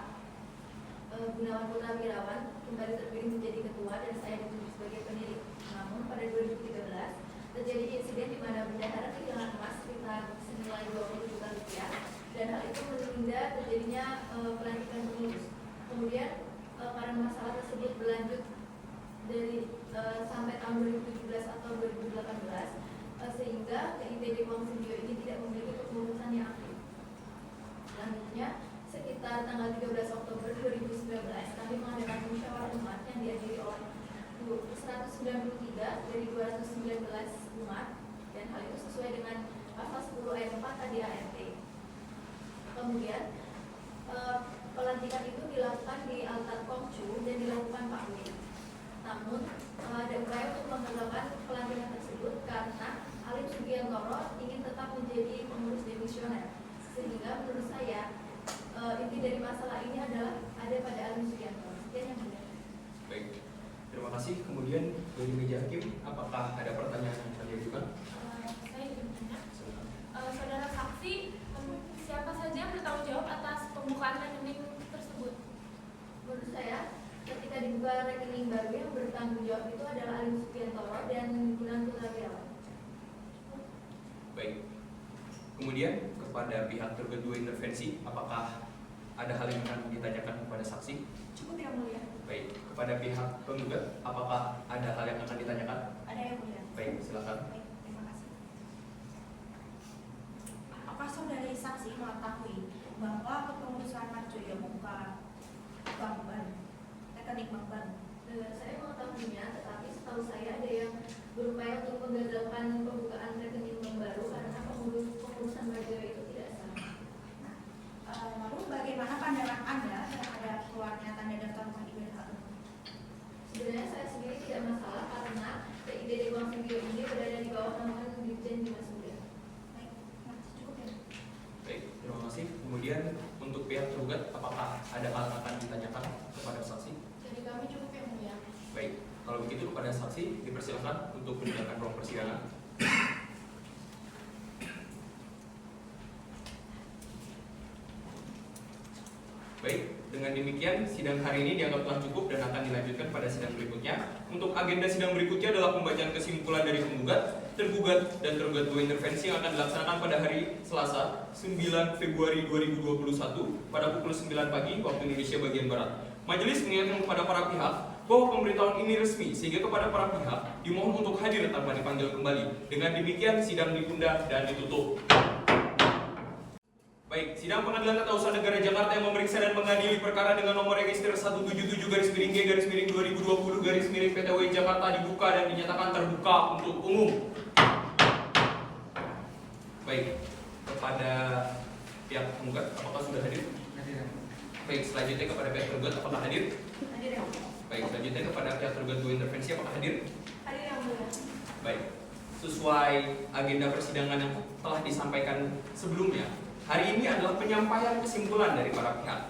Gunawan Putra Wirawan kembali terpilih menjadi ketua dan saya ditunjuk sebagai pendiri. Namun pada 2013 terjadi insiden di mana bendahara kehilangan emas sekitar senilai 20 juta rupiah dan hal itu menunda terjadinya pelantikan pengurus. Kemudian karena masalah tersebut berlanjut dari sampai tahun 2017 atau 2018 sehingga TIPD Kuala Sembio ini tidak memiliki kepengurusan yang aktif. Selanjutnya sekitar tanggal 13 Oktober 2019 kami mengadakan musyawarah umat yang dihadiri oleh 193 dari 219 umat dan hal itu sesuai dengan pasal 10 ayat 4 KDART. Kemudian Pelantikan itu dilakukan di Altar Kongcu dan dilakukan Pak Win. Namun ada upaya untuk menggagalkan pelantikan tersebut karena Alim Sugiantoro ingin tetap menjadi pengurus demisioner. Sehingga menurut saya inti dari masalah ini adalah ada pada Alim Sugiantoro. Sekian yang mulia. Baik, terima kasih. Kemudian dari meja hakim, apakah ada pertanyaan yang akan diajukan? Saya ingin bertanya, Silakan. saudara saksi, siapa saja yang bertanggung jawab atas pembukaan rekening tersebut? Menurut saya, ketika dibuka rekening baru yang bertanggung jawab itu adalah Alim Sugiantoro dan Gunan Putra Wirawan. Baik. Kemudian kepada pihak tergugat dua intervensi, apakah ada hal yang akan ditanyakan kepada saksi? Cukup yang mulia. Baik. Kepada pihak penggugat, apakah ada hal yang akan ditanyakan? Ada yang mulia. Baik, silakan. Baik, terima kasih. Apakah saudari saksi mengetahui bahwa kepengurusan Marjoyo membuka bank baru, rekening bank baru? Saya mengetahuinya, tetapi setahu saya ada yang berupaya untuk menggagalkan pembukaan rekening bank baru karena pengurusan Marjoyo itu tidak sah. Lalu bagaimana pandangan Anda terhadap keluarnya tanda daftar rumah ibadah agama? Sebenarnya saya sendiri tidak masalah karena PIDD Bank Singio ini berada di bawah naungan Dirjen Dinas Muda. Baik, cukup ya. Baik, terima kasih. Kemudian untuk pihak tergugat, apakah ada hal yang akan ditanyakan kepada saksi? Jadi kami cukup yang mulia. Baik, kalau begitu kepada saksi dipersilakan untuk meninggalkan ruang persidangan. Baik, dengan demikian sidang hari ini dianggap telah cukup dan akan dilanjutkan pada sidang berikutnya. Untuk agenda sidang berikutnya adalah pembacaan kesimpulan dari penggugat, tergugat, dan tergugat dua intervensi yang akan dilaksanakan pada hari Selasa 9 Februari 2021 pada pukul 9 pagi waktu Indonesia bagian Barat. Majelis mengingatkan kepada para pihak bahwa pemberitahuan ini resmi sehingga kepada para pihak dimohon untuk hadir tanpa dipanggil kembali. Dengan demikian sidang ditunda dan ditutup. Baik, sidang pengadilan tata usaha negara Jakarta yang memeriksa dan mengadili perkara dengan nomor register 177-G/2020-PTW Jakarta dibuka dan dinyatakan terbuka untuk umum. Baik, kepada pihak penggugat, apakah sudah hadir? Hadir. Baik, selanjutnya kepada pihak tergugat, apakah hadir? Hadir yang mulia. Baik, selanjutnya kepada pihak tergugat dua intervensi, apakah hadir? Hadir yang mulia. Baik, sesuai agenda persidangan yang telah disampaikan sebelumnya, hari ini adalah penyampaian kesimpulan dari para pihak.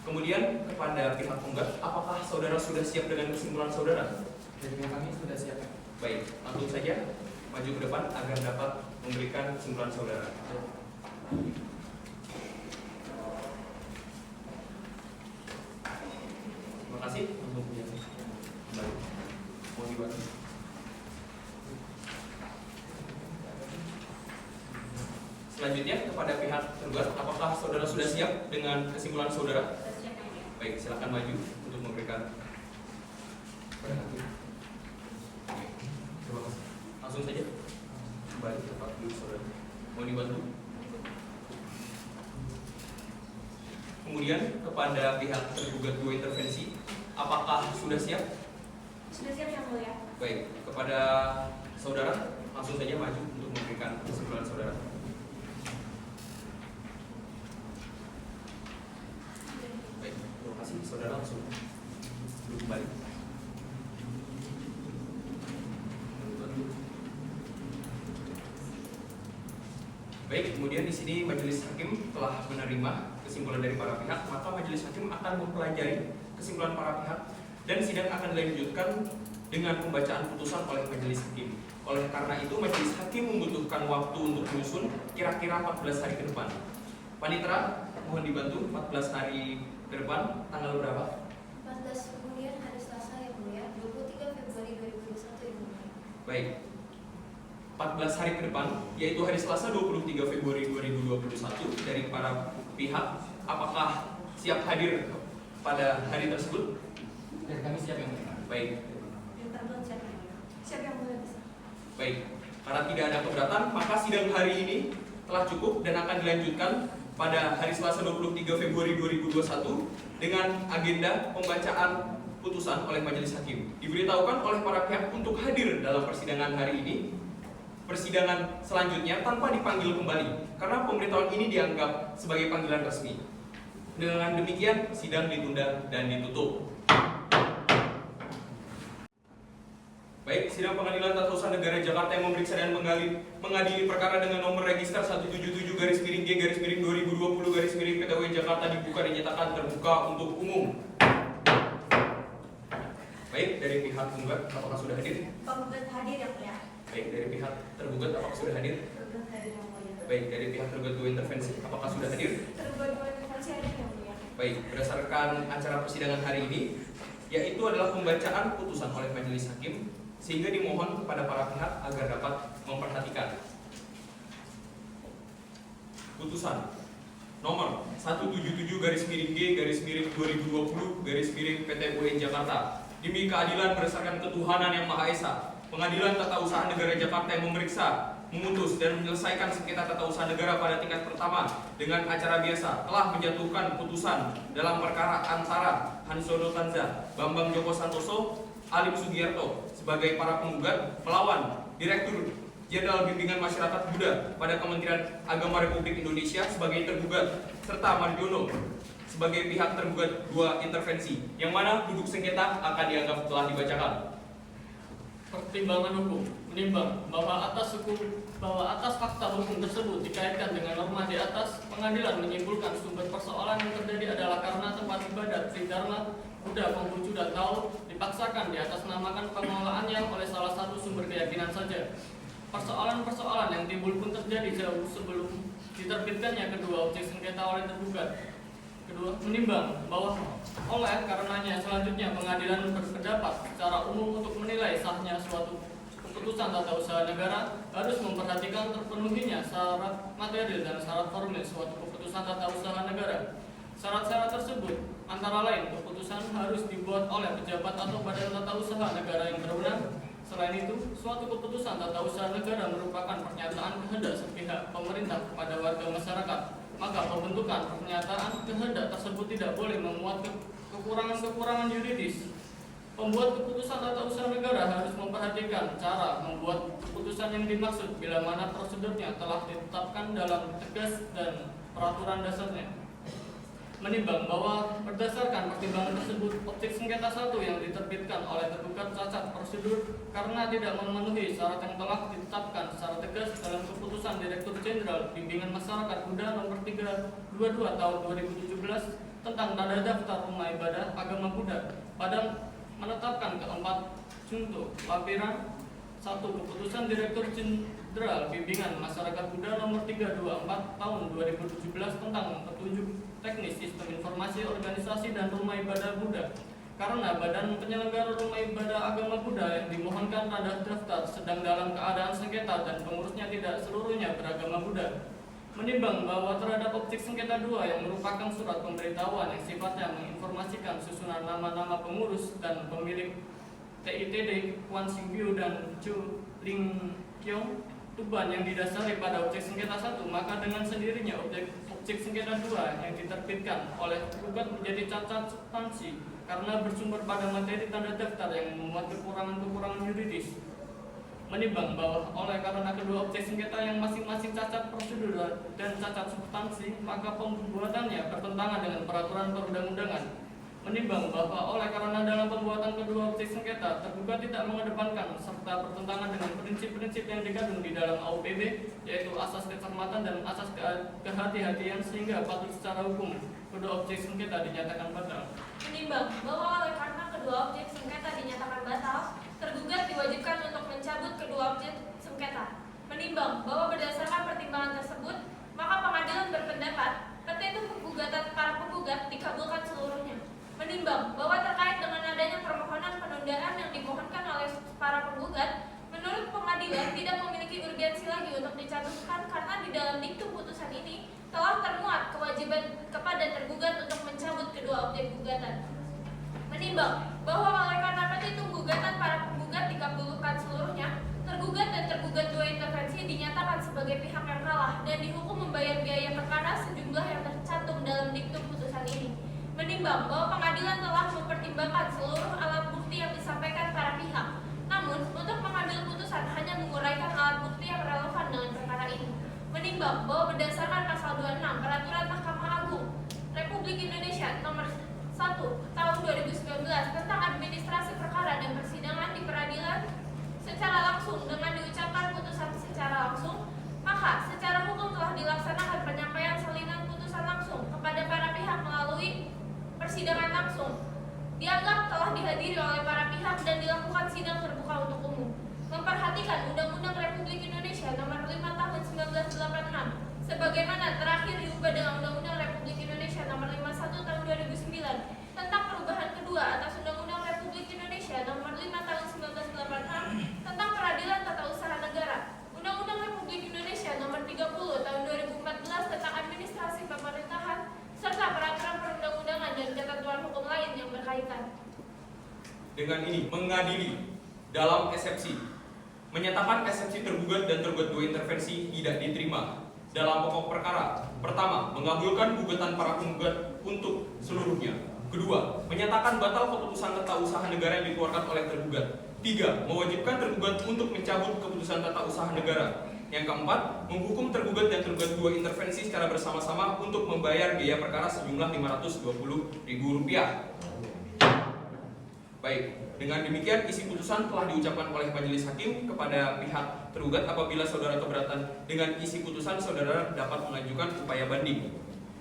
Kemudian kepada pihak penggugat, apakah saudara sudah siap dengan kesimpulan saudara? Dari kami sudah siap. Baik, langsung saja maju ke depan agar dapat memberikan kesimpulan saudara. Terima kasih untuk kembali. Mohon dibantu. Selanjutnya kepada pihak tergugat, apakah saudara sudah siap dengan kesimpulan saudara? Siap yang mulia. Baik, silakan maju untuk memberikan kepada hakim. Terima kasih. Langsung saja kembali ke tempat duduk saudara. Mohon dibantu. Kemudian kepada pihak tergugat dua intervensi, apakah sudah siap? Sudah siap yang mulia. Baik, kepada saudara langsung saja maju untuk memberikan kesimpulan saudara. Baik, terima kasih. Saudara langsung duduk kembali. Baik, kemudian di sini majelis hakim telah menerima kesimpulan dari para pihak, maka majelis hakim akan mempelajari kesimpulan para pihak dan sidang akan dilanjutkan dengan pembacaan putusan oleh majelis hakim. Oleh karena itu, majelis hakim membutuhkan waktu untuk menyusun kira-kira 14 hari ke depan. Panitera, mohon dibantu 14 hari ke depan, tanggal berapa? 14 kemudian hari Selasa yang mulia, 23 Februari 2021 yang mulia. Baik, 14 hari ke depan, yaitu hari Selasa 23 Februari 2021 dari para pihak, apakah siap hadir pada hari tersebut? Dari kami siap yang mulia. Baik, Yang tergugat siap yang mulia. Siap yang mulia bisa. baik. Karena tidak ada keberatan, maka sidang hari ini telah cukup dan akan dilanjutkan pada hari Selasa 23 Februari 2021 dengan agenda pembacaan putusan oleh majelis hakim. Diberitahukan oleh para pihak untuk hadir dalam persidangan hari ini, persidangan selanjutnya tanpa dipanggil kembali, karena pemberitahuan ini dianggap sebagai panggilan resmi. Dengan demikian, sidang ditunda dan ditutup. Baik, sidang Pengadilan Tata Usaha Negara Jakarta yang memeriksa dan mengadili perkara dengan nomor register 177-G/2020-PTW Jakarta dibuka dan dinyatakan terbuka untuk umum. Baik, dari pihak penggugat apakah sudah hadir? Penggugat hadir yang mulia. Baik, dari pihak tergugat apakah sudah hadir? Tergugat hadir yang mulia. Baik, dari pihak tergugat dua intervensi apakah sudah hadir? Tergugat dua intervensi hadir yang mulia. Baik, berdasarkan acara persidangan hari ini, yaitu adalah pembacaan putusan oleh majelis hakim, sehingga dimohon kepada para pihak agar dapat memperhatikan. Putusan nomor 177-G/2020-PT Jakarta demi keadilan berdasarkan ketuhanan yang Maha Esa, Pengadilan Tata Usaha Negara Jakarta yang memeriksa, memutus dan menyelesaikan sengketa tata usaha negara pada tingkat pertama dengan acara biasa telah menjatuhkan putusan dalam perkara antara Hansodo Tanza, Bambang Joko Santoso, Alim Sugiyarto sebagai para penggugat melawan Direktur Jenderal Bimbingan Masyarakat Buddha pada Kementerian Agama Republik Indonesia sebagai tergugat, serta Mardiono sebagai pihak tergugat dua intervensi, yang mana duduk sengketa akan dianggap telah dibacakan. Pertimbangan hukum menimbang bahwa atas fakta hukum tersebut dikaitkan dengan norma di atas, pengadilan menyimpulkan sumber persoalan yang terjadi adalah karena tempat ibadat Tridharma Buddha Konghucu dan Tao dipaksakan di atas namakan pengelolaannya oleh salah satu sumber keyakinan saja. Persoalan-persoalan yang timbul pun terjadi jauh sebelum diterbitkannya kedua objek sengketa oleh tergugat. Kedua, menimbang bahwa oleh karenanya selanjutnya pengadilan berpendapat secara umum untuk menilai sahnya suatu keputusan tata usaha negara harus memperhatikan terpenuhinya syarat material dan syarat formil suatu keputusan tata usaha negara. Syarat-syarat tersebut antara lain keputusan harus dibuat oleh pejabat atau badan tata usaha negara yang berwenang. Selain itu, suatu keputusan tata usaha negara merupakan pernyataan kehendak sepihak pemerintah kepada warga masyarakat. Maka pembentukan pernyataan kehendak tersebut tidak boleh memuat kekurangan-kekurangan yuridis. Pembuat keputusan tata usaha negara harus memperhatikan cara membuat keputusan yang dimaksud bila mana prosedurnya telah ditetapkan dalam tegas dan peraturan dasarnya. Menimbang bahwa berdasarkan pertimbangan tersebut, objek sengketa 1 yang diterbitkan oleh tergugat cacat prosedur karena tidak memenuhi syarat yang telah ditetapkan secara tegas dalam keputusan Direktur Jenderal Bimbingan Masyarakat Buddha nomor 322 tahun 2017 tentang tanda daftar rumah ibadah agama Buddha pada menetapkan keempat junto lampiran 1 keputusan Direktur Jenderal Bimbingan Masyarakat Buddha nomor 324 tahun 2017 tentang petunjuk teknis sistem informasi organisasi dan rumah ibadah Buddha. Karena badan penyelenggara rumah ibadah agama Buddha yang dimohonkan tanda daftar sedang dalam keadaan sengketa dan pengurusnya tidak seluruhnya beragama Buddha. Menimbang bahwa terhadap objek sengketa 2 yang merupakan surat pemberitahuan yang sifatnya menginformasikan susunan nama-nama pengurus dan pemilik TITD Kwan Singbiu dan Chu Ling Kyong Tuban yang didasari pada objek sengketa 1, maka dengan sendirinya objek sengketa 2 yang diterbitkan oleh tergugat menjadi cacat substansi karena bersumber pada materi tanda daftar yang memuat kekurangan-kekurangan yuridis. Menimbang bahwa oleh karena kedua objek sengketa yang masing-masing cacat prosedur dan cacat substansi, maka pembuatannya bertentangan dengan peraturan perundang-undangan. Menimbang bahwa oleh karena dalam pembuatan kedua objek sengketa tergugat tidak mengedepankan serta bertentangan dengan prinsip-prinsip yang dikandung di dalam AUPB, yaitu asas kecermatan dan asas kehati-hatian, sehingga patut secara hukum kedua objek sengketa dinyatakan batal. Menimbang bahwa oleh karena kedua objek sengketa dinyatakan batal, tergugat diwajibkan untuk mencabut kedua objek sengketa. Menimbang bahwa berdasarkan pertimbangan tersebut, maka pengadilan berpendapat petitum gugatan para penggugat dikabulkan seluruhnya. Menimbang bahwa terkait dengan adanya permohonan penundaan yang dimohonkan oleh para penggugat, menurut pengadilan tidak memiliki urgensi lagi untuk dicabutkan karena di dalam diktum putusan ini telah termuat kewajiban kepada tergugat untuk mencabut kedua objek gugatan. Menimbang bahwa oleh karena petitum gugatan para penggugat dikabulkan seluruhnya, tergugat dan tergugat dua intervensi dinyatakan sebagai pihak yang kalah dan dihukum membayar biaya perkara sejumlah yang tercantum dalam diktum putusan ini. Menimbang bahwa pengadilan telah mempertimbangkan seluruh alat bukti yang disampaikan para pihak, namun untuk mengambil putusan hanya menguraikan alat bukti yang relevan dengan perkara ini. Menimbang bahwa berdasarkan pasal 26 Peraturan Mahkamah Agung Republik Indonesia dihadiri oleh para pihak dan dilakukan sidang terbuka untuk umum. Memperhatikan Undang-Undang Republik Indonesia Nomor 5 Tahun 1986 sebagaimana terakhir diubah dengan Undang-Undang Republik Indonesia Nomor 51 Tahun 2009 tentang perubahan kedua atas Undang-Undang Republik Indonesia Nomor 5 Tahun 1986 tentang peradilan tata usaha negara, Undang-Undang Republik Indonesia Nomor 30 Tahun 2014 tentang administrasi pemerintahan, serta peraturan perundang-undangan dan ketentuan hukum lain yang berkaitan. Dengan ini, mengadili dalam eksepsi, menyatakan eksepsi tergugat dan tergugat dua intervensi tidak diterima dalam pokok perkara. Pertama, mengabulkan gugatan para penggugat untuk seluruhnya. Kedua, menyatakan batal keputusan tata usaha negara yang dikeluarkan oleh tergugat. Tiga, mewajibkan tergugat untuk mencabut keputusan tata usaha negara. Yang keempat, menghukum tergugat dan tergugat dua intervensi secara bersama-sama untuk membayar biaya perkara sejumlah Rp520.000. Baik, dengan demikian isi putusan telah diucapkan oleh majelis hakim kepada pihak tergugat. Apabila saudara keberatan dengan isi putusan, saudara dapat mengajukan upaya banding.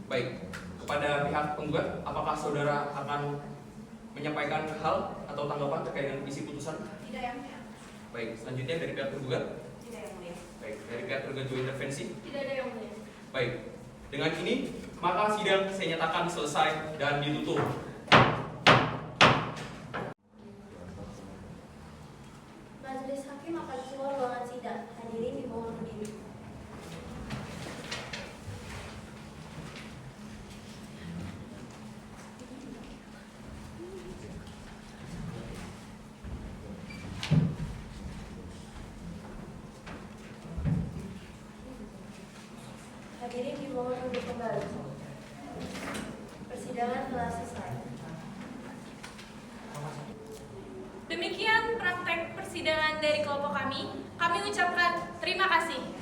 Baik, kepada pihak penggugat, apakah saudara akan menyampaikan hal atau tanggapan terkait dengan isi putusan? Tidak yang mulia. Baik, selanjutnya dari pihak tergugat. Tidak yang mulia. Baik, dari pihak tergugat dua intervensi. Tidak ada yang mulia. Baik, dengan ini maka sidang saya nyatakan selesai dan ditutup. Majelis Hakim akan keluar ruangan sidang. Hadirin dimohon berdiri. Hadirin dimohon untuk kembali. Persidangan telah selesai. Demikian praktek persidangan dari kelompok kami. Kami ucapkan terima kasih.